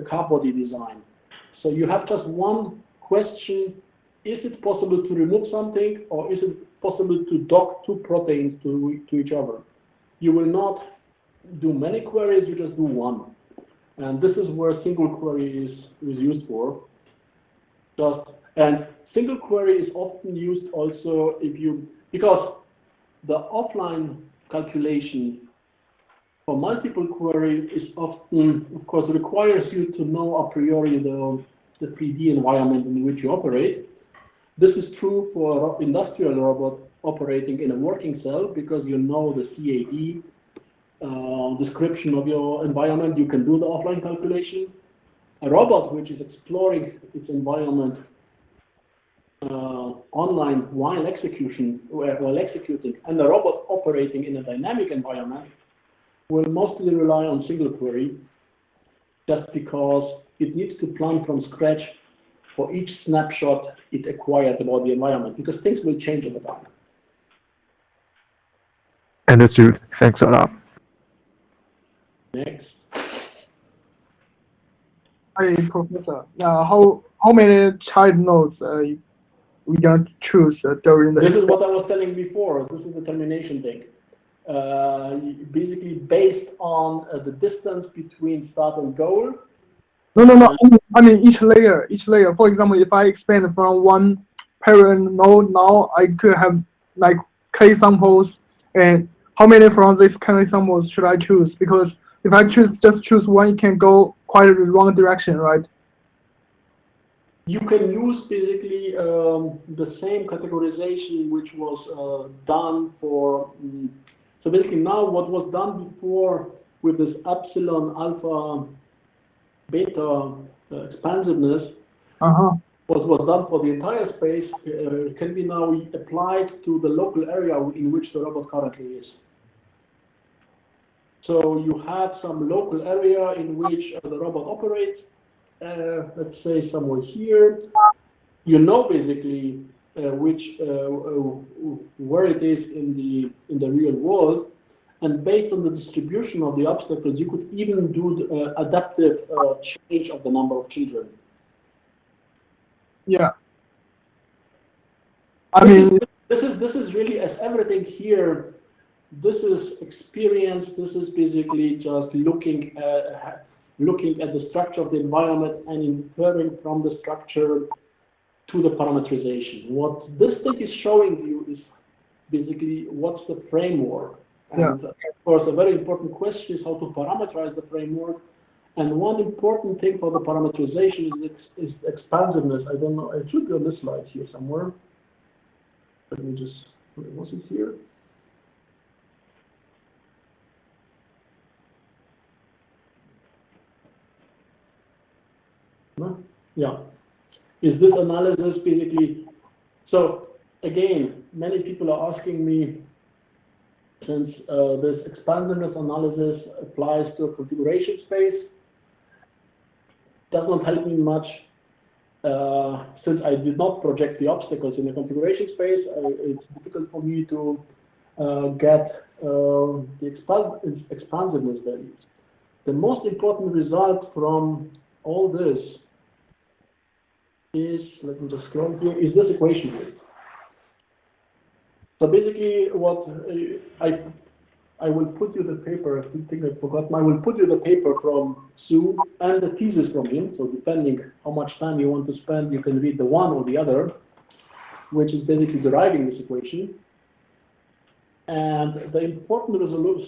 car body design. So you have just one question: is it possible to remove something, or is it possible to dock two proteins to each other? You will not do many queries, you just do one. And this is where single query is used for. And single query is often used also because the offline calculation for multiple query is often, of course, requires you to know a priori the 3D environment in which you operate. This is true for industrial robot operating in a working cell, because you know the CAD description of your environment. You can do the offline calculation. A robot which is exploring its environment online while executing, and a robot operating in a dynamic environment will mostly rely on single query, just because it needs to plan from scratch for each snapshot it acquired about the environment, because things will change over time. Understood. Thanks a lot. Next. Hi, Professor. How many child nodes we can choose during the? This is what I was telling before. This is the termination thing. Basically based on the distance between start and goal. No. I mean each layer. For example, if I expand from one parent node, now I could have like K samples, and how many from this K samples should I choose? Because if I just choose one, it can go quite the wrong direction, right? You can use basically the same categorization which was done for. So basically now what was done before with this epsilon, alpha, beta expansiveness, what was done for the entire space can be now applied to the local area in which the robot currently is. So you have some local area in which the robot operates, let's say somewhere here. You know basically where it is in the real world, and based on the distribution of the obstacles, you could even do the adaptive change of the number of children. Yeah. I mean, This is really, as everything here, this is experience. This is basically just looking at the structure of the environment and inferring from the structure to the parameterization. What this thing is showing you is basically what's the framework. And of course, a very important question is how to parameterize the framework. And one important thing for the parameterization is expansiveness. I don't know, it should be on this slide here somewhere. Let me just, was it here? No? Yeah. Is this analysis basically, so again, many people are asking me, since this expansiveness analysis applies to a configuration space, does not help me much since I did not project the obstacles in the configuration space. It's difficult for me to get the expansiveness values. The most important result from all this is, let me just scroll here, is this equation here. So basically what I will put you the paper, I think I forgot, I will put you the paper from Sue and the thesis from him, so depending how much time you want to spend, you can read the one or the other, which is basically deriving this equation. And the important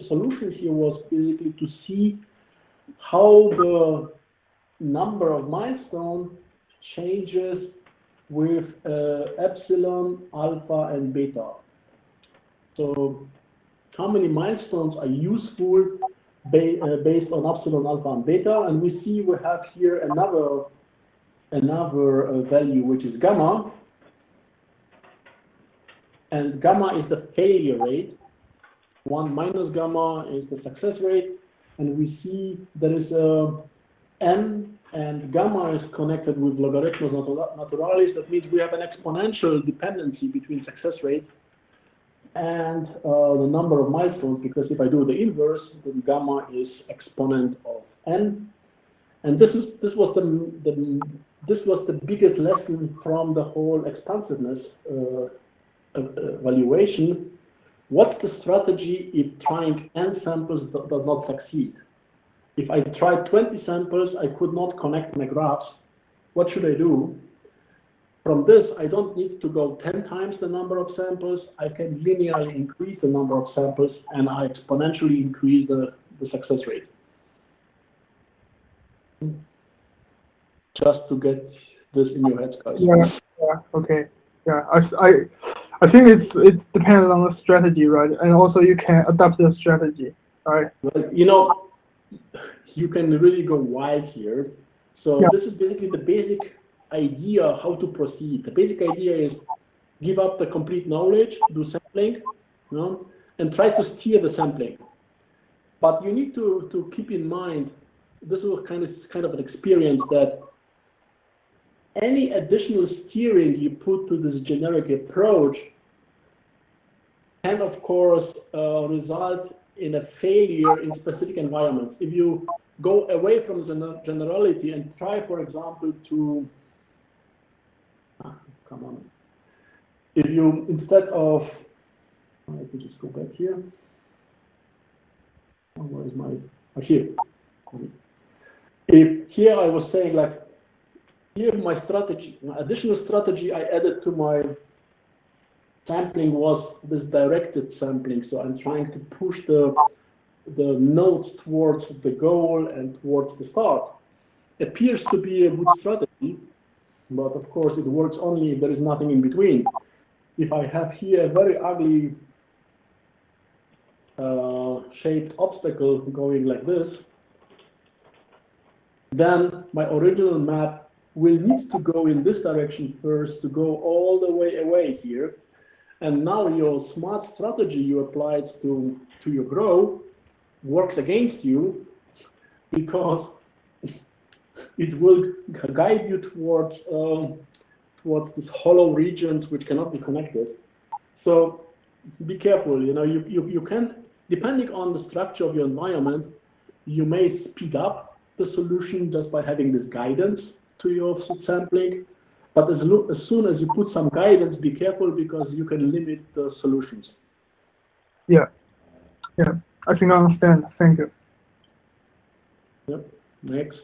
solution here was basically to see how the number of milestones changes with epsilon, alpha, and beta. So how many milestones are useful based on epsilon, alpha, and beta? And we see we have here another value, which is gamma. And gamma is the failure rate. 1 minus gamma is the success rate. And we see there is a n, and gamma is connected with logarithmus naturalis. That means we have an exponential dependency between success rate and the number of milestones, because if I do the inverse, then gamma is exponent of n. And this was the biggest lesson from the whole expansiveness evaluation. What's the strategy if trying n samples does not succeed? If I tried 20 samples, I could not connect my graphs. What should I do? From this, I don't need to go 10 times the number of samples. I can linearly increase the number of samples, and I exponentially increase the success rate. Just to get this in your heads, guys. Yeah, okay. Yeah, I think it depends on the strategy, right? And also you can adapt the strategy, right? Well, you know, you can really go wild here. So this is basically the basic idea how to proceed. The basic idea is give up the complete knowledge, do sampling, you know, and try to steer the sampling. But you need to keep in mind, this is kind of an experience that any additional steering you put to this generic approach can, of course, result in a failure in specific environments. If you go away from the generality and try, for example, to if you, instead of, let me just go back here. Oh, where is my, here. If here I was saying, like, here my strategy, my additional strategy I added to my sampling was this directed sampling. So I'm trying to push the nodes towards the goal and towards the start. Appears to be a good strategy, but of course it works only if there is nothing in between. If I have here a very ugly shaped obstacle going like this, then my original map will need to go in this direction first to go all the way away here. And now your smart strategy you applied to your grow works against you, because it will guide you towards these hollow regions which cannot be connected. So be careful. You know, you can, depending on the structure of your environment, you may speed up the solution just by having this guidance to your sampling, But as soon as you put some guidance, be careful because you can limit the solutions. Yeah. Yeah. I think I understand. Thank you. Yep. Next.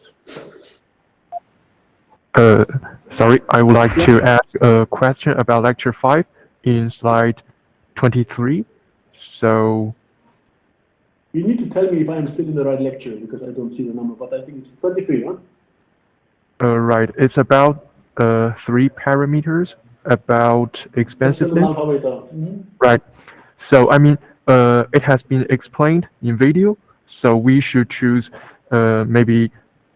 Sorry, I would like to ask a question about lecture 5 in slide 23. So You need to tell me if I'm still in the right lecture because I don't see the number, but I think it's 23, huh? right, it's about 3 parameters about expensiveness. Right. So I mean, it has been explained in video. So we should choose maybe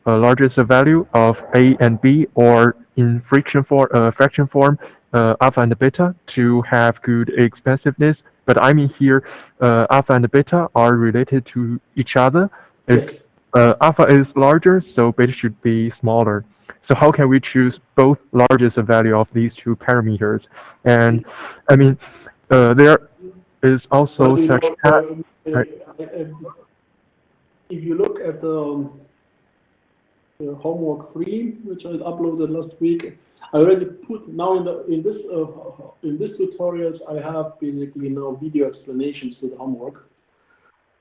a largest value of A and B, or in fraction form, alpha and beta, to have good expensiveness. But I mean here, alpha and beta are related to each other. If alpha is larger, so beta should be smaller. So how can we choose both largest value of these 2 parameters? And I mean, there is also such if you look at the homework 3, which I uploaded last week, I already put now in this tutorials I have basically now video explanations to the homework,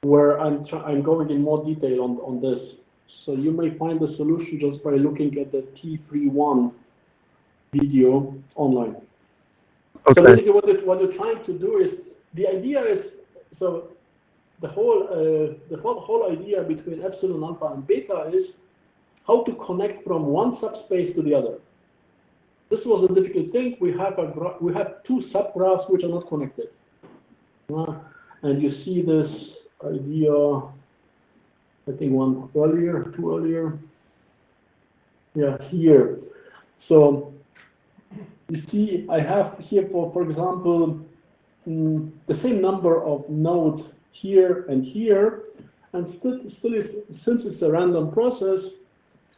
where I'm going in more detail on this. So you may find the solution just by looking at the T31 video online. Okay. So basically what you're trying to do is, the idea is, so the whole idea between epsilon, alpha, and beta is how to connect from one subspace to the other. This was a difficult thing. We have 2 subgraphs which are not connected. And you see this idea, I think 2 earlier. Yeah, here. So you see, I have here for example, the same number of nodes here and here, and since it's a random process,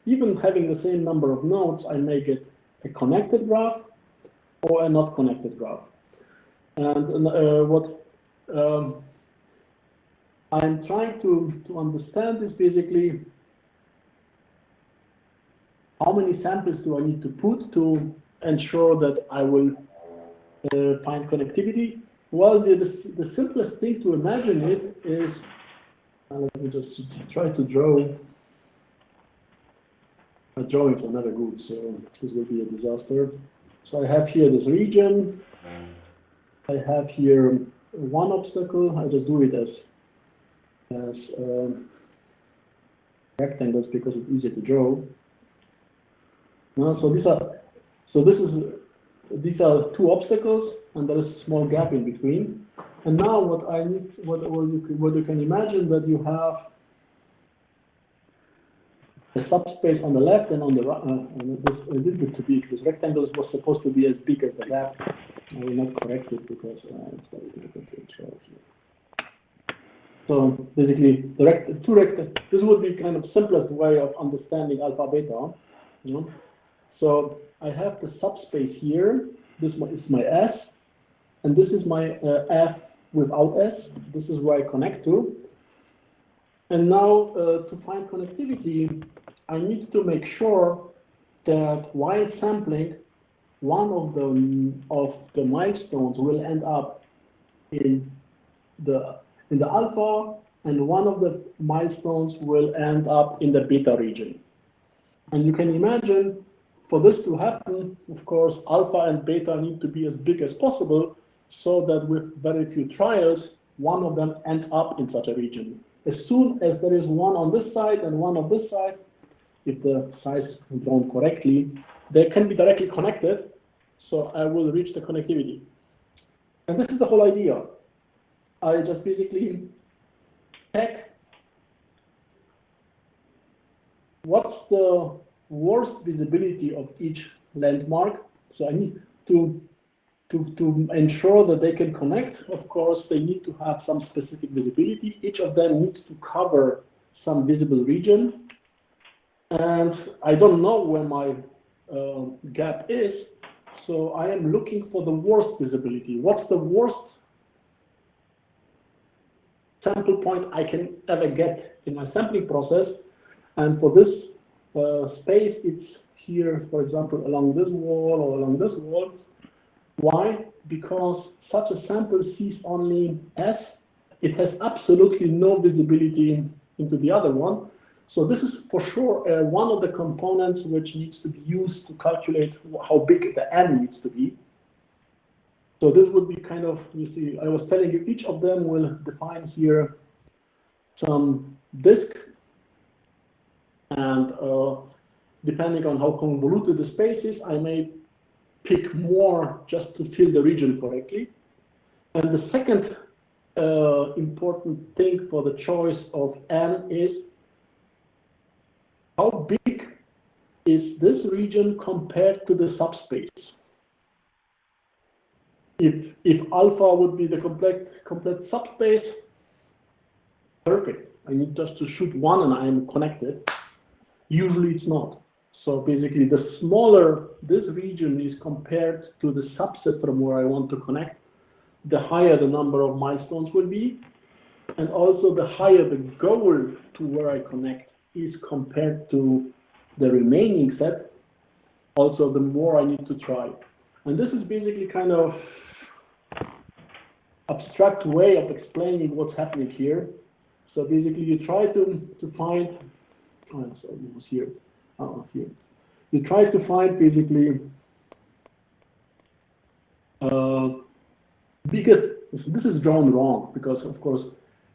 even having the same number of nodes, I make it a connected graph or a not connected graph. And what I'm trying to understand is basically how many samples do I need to put to ensure that I will find connectivity. Well, the simplest thing to imagine it is, let me just try to draw. Drawings are never good, so this will be a disaster. So I have here this region. I have here one obstacle. I just do it as rectangles because it's easier to draw. So these are 2 obstacles, and there is a small gap in between. And now what you can imagine, that you have a subspace on the left and on the right. This a little bit too big. This rectangle was supposed to be as big as the gap. I will not correct it because it's very difficult to show here. So basically, this would be kind of simplest way of understanding alpha beta. So I have the subspace here. This is my S, and this is my F without S. This is where I connect to. And now to find connectivity, I need to make sure that while sampling, one of the milestones will end up in the alpha, and one of the milestones will end up in the beta region. And you can imagine, for this to happen, of course, alpha and beta need to be as big as possible, so that with very few trials, one of them ends up in such a region. As soon as there is one on this side and one on this side, if the size is drawn correctly, they can be directly connected, so I will reach the connectivity. And this is the whole idea. I just basically check what's the worst visibility of each landmark. So I need to ensure that they can connect. Of course, they need to have some specific visibility. Each of them needs to cover some visible region. And I don't know where my gap is, so I am looking for the worst visibility. What's the worst sample point I can ever get in my sampling process? And for this space, it's here, for example, along this wall or along this wall. Why? Because such a sample sees only S. It has absolutely no visibility into the other one. So this is for sure one of the components which needs to be used to calculate how big the N needs to be. So this would be kind of, you see, I was telling you, each of them will define here some disk, and depending on how convoluted the space is, I may pick more just to fill the region correctly. And the second important thing for the choice of N is how big is this region compared to the subspace. If alpha would be the complete subspace, perfect. I need just to shoot one and I am connected. Usually it's not. So basically, the smaller this region is compared to the subset from where I want to connect, the higher the number of milestones will be, and also the higher the goal to where I connect is compared to the remaining set, also the more I need to try. And this is basically kind of abstract way of explaining what's happening here. So basically you try to find, oh, so it was here, here. You try to find basically biggest, this is drawn wrong because of course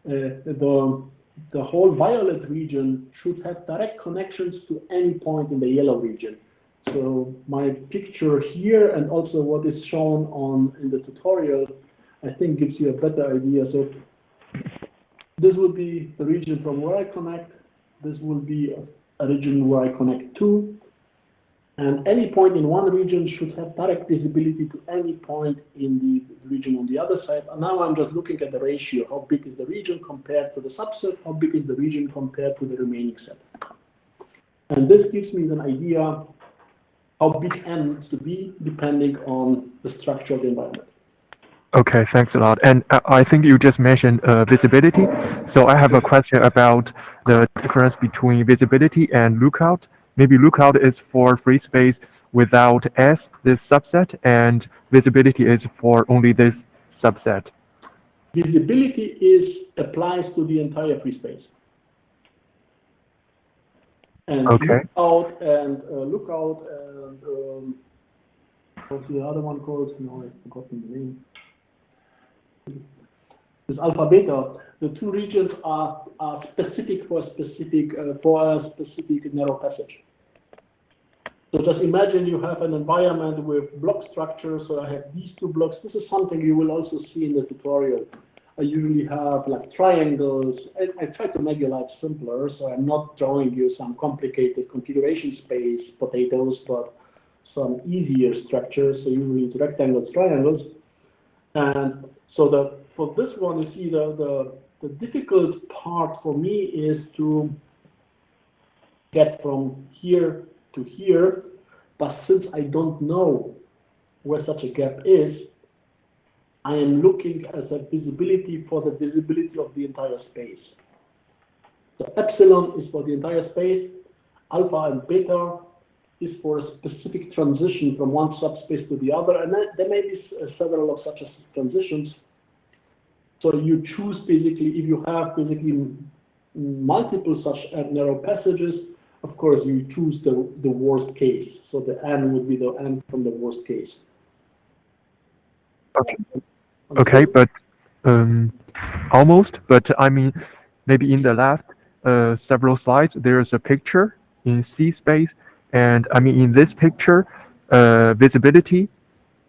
the whole violet region should have direct connections to any point in the yellow region. So my picture here and also what is shown in the tutorial, I think gives you a better idea. So this will be the region from where I connect. This will be a region where I connect to. And any point in one region should have direct visibility to any point in the region on the other side. And now I'm just looking at the ratio. How big is the region compared to the subset? How big is the region compared to the remaining set? And this gives me an idea how big N needs to be depending on the structure of the environment. Okay, thanks a lot. And I think you just mentioned visibility. So I have a question about the difference between visibility and lookout. Maybe lookout is for free space without S, this subset, and visibility is for only this subset. Visibility applies to the entire free space. And okay. lookout and what's the other one called? No, I've forgotten the name. This alpha beta. The two regions are specific for a specific narrow passage. So just imagine you have an environment with block structure. So I have these two blocks. This is something you will also see in the tutorial. I usually have like triangles. I try to make your life simpler, so I'm not drawing you some complicated configuration space potatoes, but some easier structures. So usually it's rectangles, triangles, and so for this one, you see the difficult part for me is to get from here to here, but since I don't know where such a gap is, I am looking as a visibility for the visibility of the entire space. So epsilon is for the entire space, alpha and beta is for a specific transition from one subspace to the other, and there may be several of such transitions. So you choose basically, if you have basically multiple such narrow passages, of course you choose the worst case. So the N would be the N from the worst case. Okay. Okay, but almost. But I mean, maybe in the last several slides, there's a picture in C space, and I mean in this picture, visibility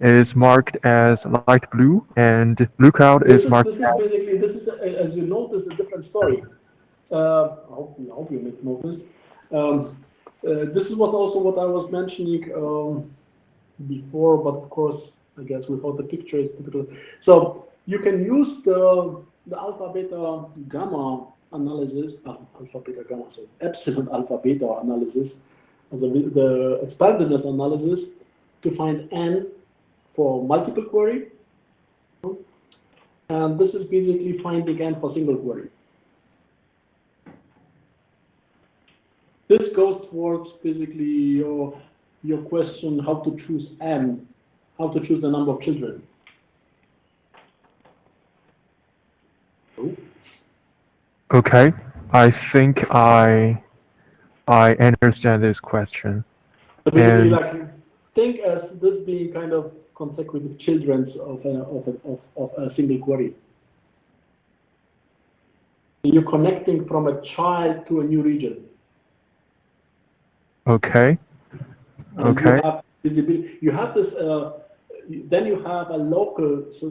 is marked as light blue, and lookout is marked. This is as you notice, a different story. I hope you make notice. This is also what I was mentioning before, but of course, I guess without the picture is difficult. So you can use the alpha beta gamma analysis, alpha beta gamma, so epsilon alpha beta analysis, the expandedness analysis to find N for multiple query, and this is basically finding N for single query. this goes towards basically your question how to choose n, how to choose the number of children. Oh. Okay, I think I understand this question. So basically, And like, think as this being kind of consecutive children of a single query. You're connecting from a child to a new region. okay, And okay, you have visibility. You have this. Then you have a local. So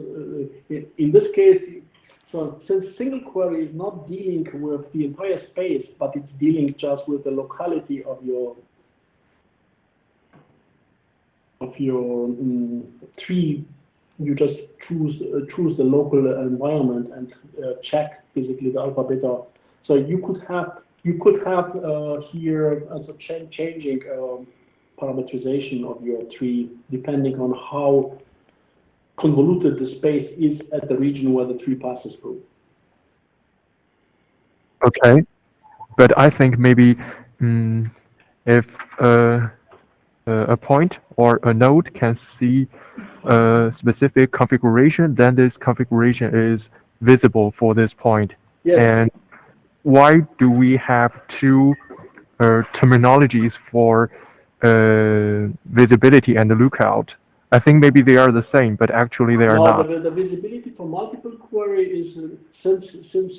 in this case, so since single query is not dealing with the entire space, but it's dealing just with the locality of your tree, you just choose the local environment and check basically the alpha beta. So you could have here also changing parameterization of your tree depending on how convoluted the space is at the region where the tree passes through. okay. But I think maybe if a point or a node can see a specific configuration, then this configuration is visible for this point. Yes. And why do we have two terminologies for visibility and lookout? I think maybe they are the same, but actually they are No, not. the visibility for multiple query is since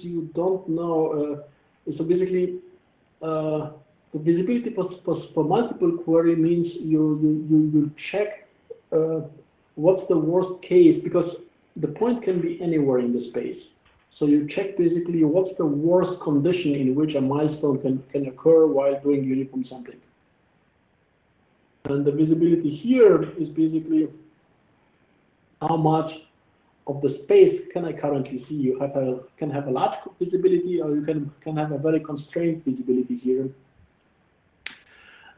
you don't know. So basically, the visibility for multiple query means you check what's the worst case, because the point can be anywhere in the space. So you check basically what's the worst condition in which a milestone can occur while doing uniform sampling. And the visibility here is basically how much of the space can I currently see. You can have a large visibility, or you can have a very constrained visibility here.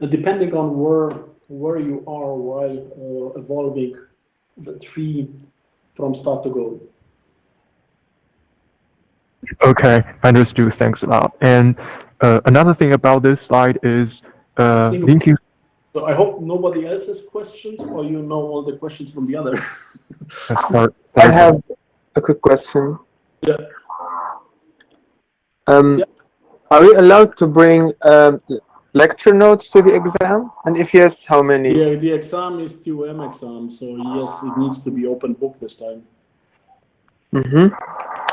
And depending on where you are while evolving the tree from start to goal. Okay, understood. Thanks a lot. And another thing about this slide is linking. So I hope nobody else has questions, or you know all the questions from the other. I have a quick question. Yeah. Are we allowed to bring lecture notes to the exam? And if yes, how many? Yeah, the exam is TOM exam, so yes, it needs to be open book this time.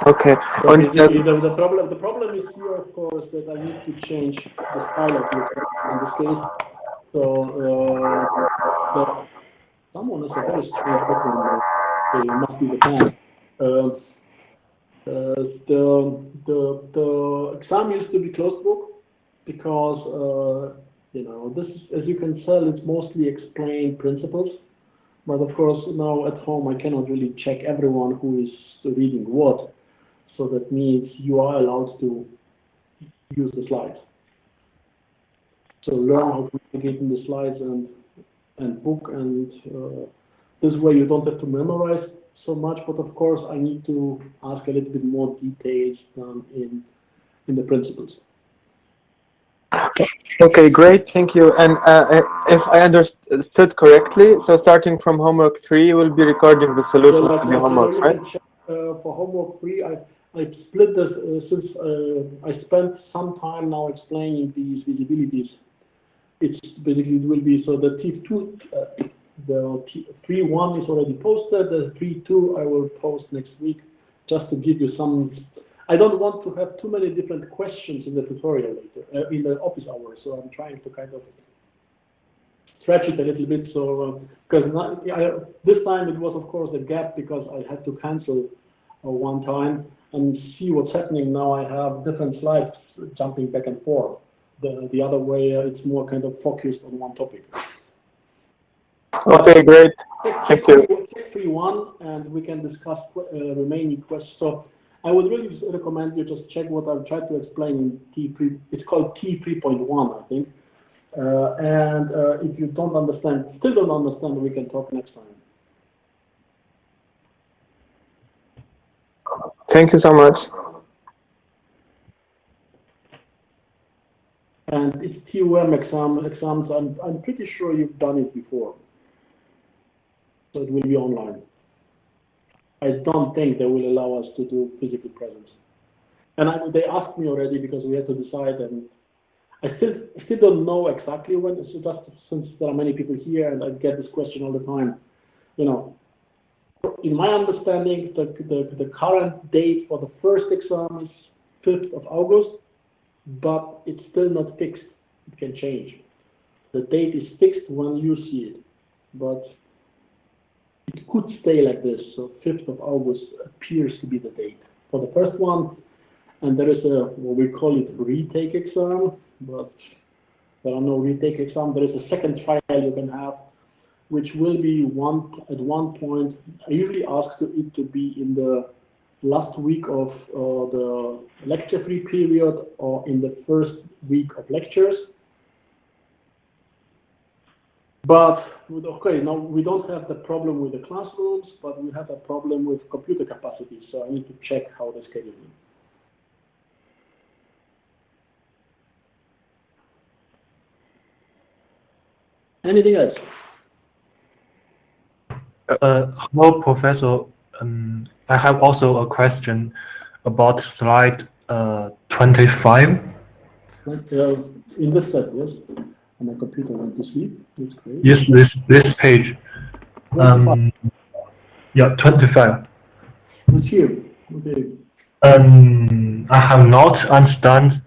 Okay. So the problem is here, of course, that I need to change the style of it in this case. So someone has a very strange background. It must be the fan. The exam used to be closed book because this is, as you can tell, it's mostly explained principles. But of course, now at home I cannot really check everyone who is reading what. So that means you are allowed to use the slides. So learn how to navigate in the slides and book, and this way you don't have to memorize so much. But of course, I need to ask a little bit more details than in the principles. Okay, great, thank you. And if I understood correctly, so starting from homework 3, we'll be recording the solutions to the homework, right? For homework 3, I split this since I spent some time now explaining these visibilities. It's basically it will be so the T2, the 3.1 is already posted. The 3.2 I will post next week, just to give you some. I don't want to have too many different questions in the tutorial later in the office hours. So I'm trying to kind of stretch it a little bit. So because this time it was of course a gap because I had to cancel one time and see what's happening now. I have different slides jumping back and forth. The other way, it's more kind of focused on one topic. Okay, great. Thank you. Check 3.1 and we can discuss remaining questions. So I would really recommend you just check what I've tried to explain in T3. It's called T3.1, I think. And if you still don't understand, we can talk next time. Thank you so much. And it's TUM exams. I'm pretty sure you've done it before. So it will be online. I don't think they will allow us to do physical presence. And they asked me already because we had to decide, and I still don't know exactly when. So just since there are many people here, and I get this question all the time, you know, in my understanding, the current date for the first exam is 5th of August, but it's still not fixed. It can change. The date is fixed when you see it, but it could stay like this. So 5th of August appears to be the date for the first one, and there is a, what we call it, retake exam, but there are no retake exam. There is a second trial you can have, which will be at one point. I usually ask it to be in the last week of the lecture-free period or in the first week of lectures. But okay, now we don't have the problem with the classrooms, but we have a problem with computer capacity. So I need to check how they schedule it. Anything else? Hello, Professor. I have also a question about slide 25. In this set, yes. And my computer went to sleep. That's great. Yes, this page. Yeah, 25. It's here. Okay. I have not understand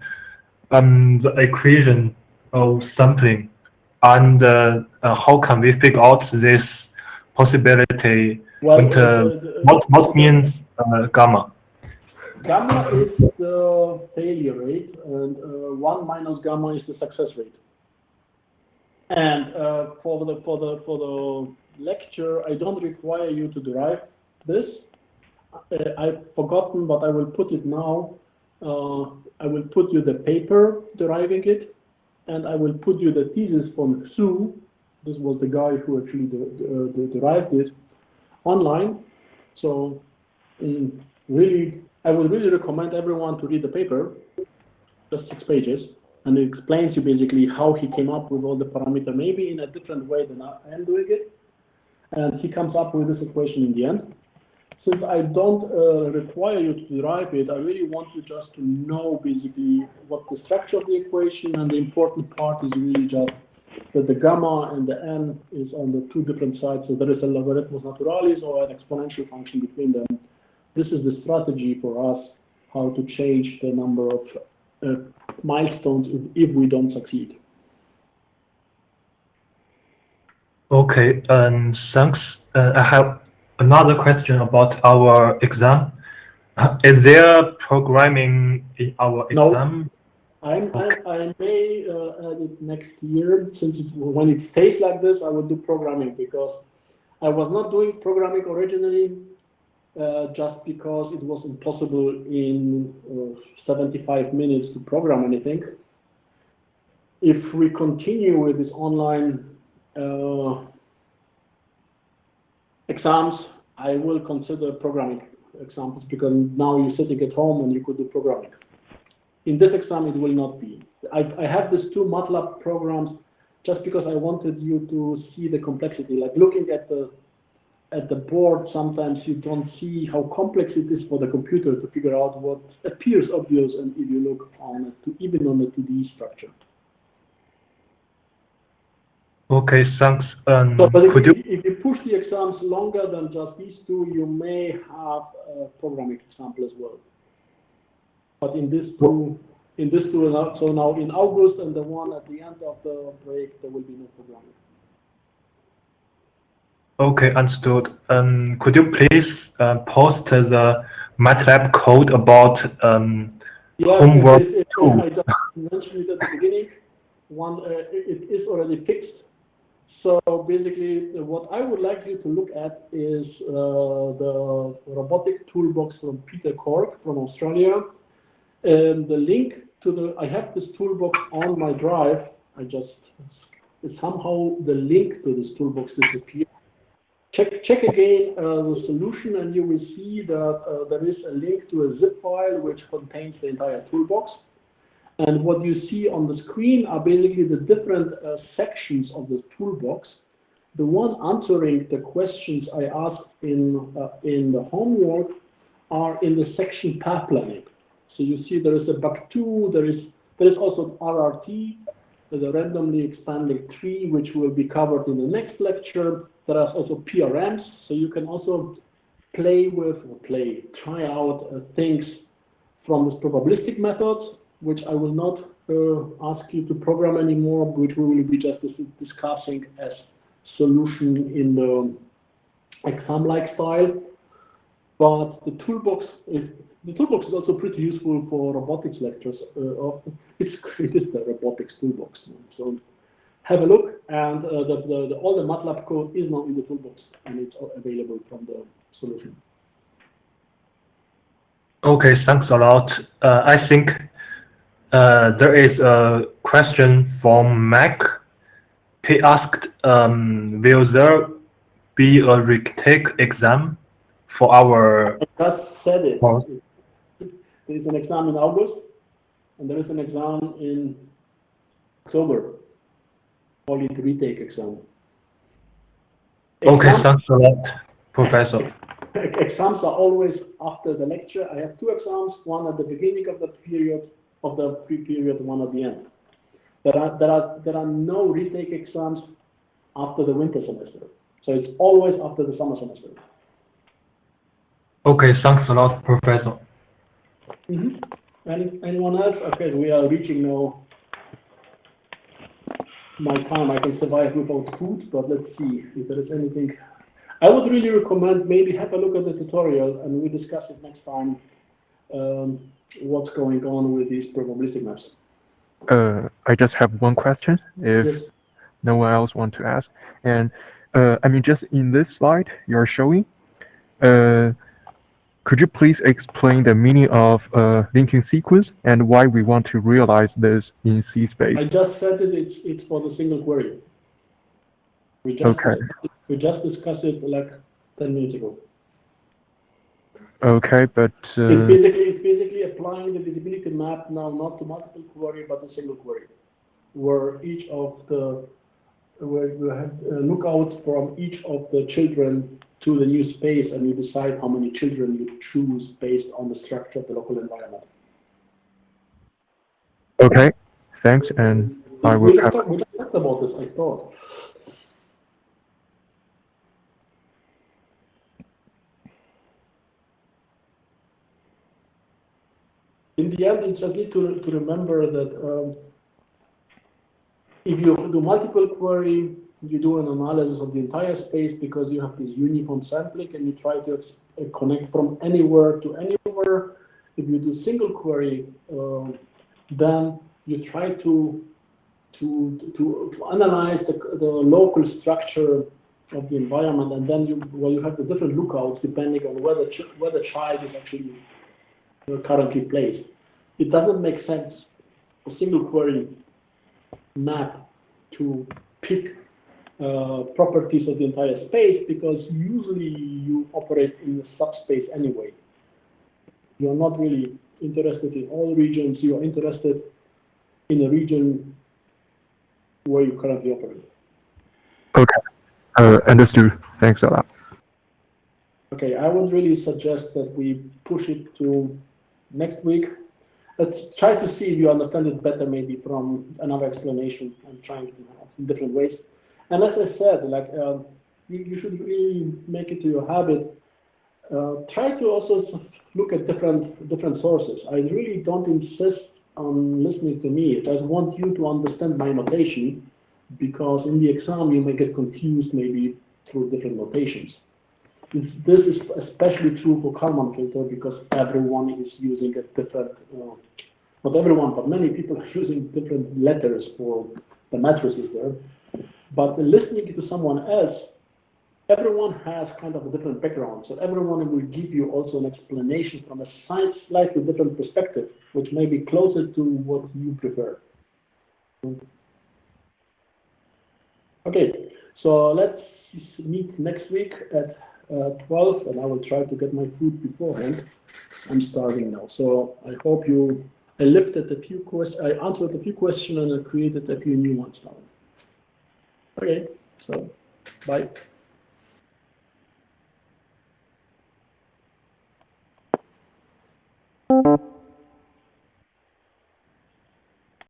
the equation of sampling, and how can we figure out this possibility? Well, What means gamma? Gamma is the failure rate, and 1 minus gamma is the success rate. And for the lecture, I don't require you to derive this. I've forgotten, but I will put it now. I will put you the paper deriving it, and I will put you the thesis from Xu. This was the guy who actually derived it online. So really, I would really recommend everyone to read the paper, just 6 pages, and it explains you basically how he came up with all the parameters, maybe in a different way than I am doing it. And he comes up with this equation in the end. Since I don't require you to derive it, I really want you just to know basically what the structure of the equation, and the important part is really just that the gamma and the n is on the 2 different sides. So there is a logarithmus naturalis or an exponential function between them. This is the strategy for us, how to change the number of milestones if we don't succeed. Okay, thanks. I have another question about our exam. Is there programming in our exam? I may add it next year, since when it stays like this, I will do programming, because I was not doing programming originally, just because it was impossible in 75 minutes to program anything. If we continue with this online exams, I will consider programming examples, because now you're sitting at home and you could do programming. In this exam, it will not be. I have these 2 MATLAB programs just because I wanted you to see the complexity. Like looking at the board, sometimes you don't see how complex it is for the computer to figure out what appears obvious, and if you look on it, even on the 2D structure. Okay, thanks. So, but could if you push the exams longer than just these 2, you may have a programming example as well. But in this two, so now in August and the one at the end of the break, there will be no programming. Okay, understood. Could you please post the MATLAB code about homework 2? I just mentioned it at the beginning. It is already fixed. So basically, what I would like you to look at is the robotic toolbox from Peter Cork from Australia. And the link to I have this toolbox on my drive. Somehow the link to this toolbox disappeared. Check again the solution, and you will see that there is a link to a zip file which contains the entire toolbox. And what you see on the screen are basically the different sections of the toolbox. The one answering the questions I asked in the homework are in the section path planning. So you see there is a BAC2, there is also RRT, there's a randomly expanding tree, which will be covered in the next lecture. There are also PRMs, so you can also try out things from this probabilistic methods, which I will not ask you to program anymore, which we will be just discussing as solution in the exam-like style. But the toolbox is also pretty useful for robotics lectures. It is the robotics toolbox. So have a look, and all the MATLAB code is now in the toolbox, and it's available from the solution. Okay, thanks a lot. I think there is a question from Mac. He asked, will there be a retake exam for our... I just said it. Course? There is an exam in August, and there is an exam in October. Call it retake exam. Okay, thanks a lot, Professor. Exams are always after the lecture. I have two exams, one at the beginning of the period, of the pre-period, one at the end. There are no retake exams after the winter semester. So it's always after the summer semester. Okay, thanks a lot, Professor. Anyone else? Okay, we are reaching now my time. I can survive without food, but let's see if there is anything. I would really recommend maybe have a look at the tutorial, and we discuss it next time. What's going on with these probabilistic maps? I just have one question, if Yes. no one else wants to ask. And I mean, just in this slide you're showing, could you please explain the meaning of linking sequence and why we want to realize this in C space? I just said it's for the single query. We just discussed it like 10 minutes ago. Okay, but It's basically applying the visibility map now not to multiple query but a single query, where each of the where you have lookouts from each of the children to the new space, and you decide how many children you choose based on the structure of the local environment. okay, thanks, and I will We just have. talked about this, I thought. In the end, you just need to remember that if you do multiple query, you do an analysis of the entire space because you have this uniform sampling, and you try to connect from anywhere to anywhere. If you do single query, then you try to analyze the local structure of the environment, and then you have the different lookouts depending on where the child is actually currently placed. It doesn't make sense a single query map to pick properties of the entire space, because usually you operate in a subspace anyway. You are not really interested in all regions, you are interested in a region where you currently operate. Okay, understood. Thanks a lot. Okay, I would really suggest that we push it to next week. Let's try to see if you understand it better, maybe from another explanation. I'm trying to in different ways. And as I said, like you should really make it to your habit. Try to also look at different sources. I really don't insist on listening to me. I just want you to understand my notation, because in the exam you may get confused maybe through different notations. This is especially true for Kalman filter, because everyone is using a different, not everyone, but many people are using different letters for the matrices there. But listening to someone else, everyone has kind of a different background, so everyone will give you also an explanation from a slightly different perspective, which may be closer to what you prefer. Okay, so let's meet next week at 12, and I will try to get my food beforehand. I'm starving now, so I hope you I lifted a few I answered a few questions and I created a few new ones now. Okay, so bye.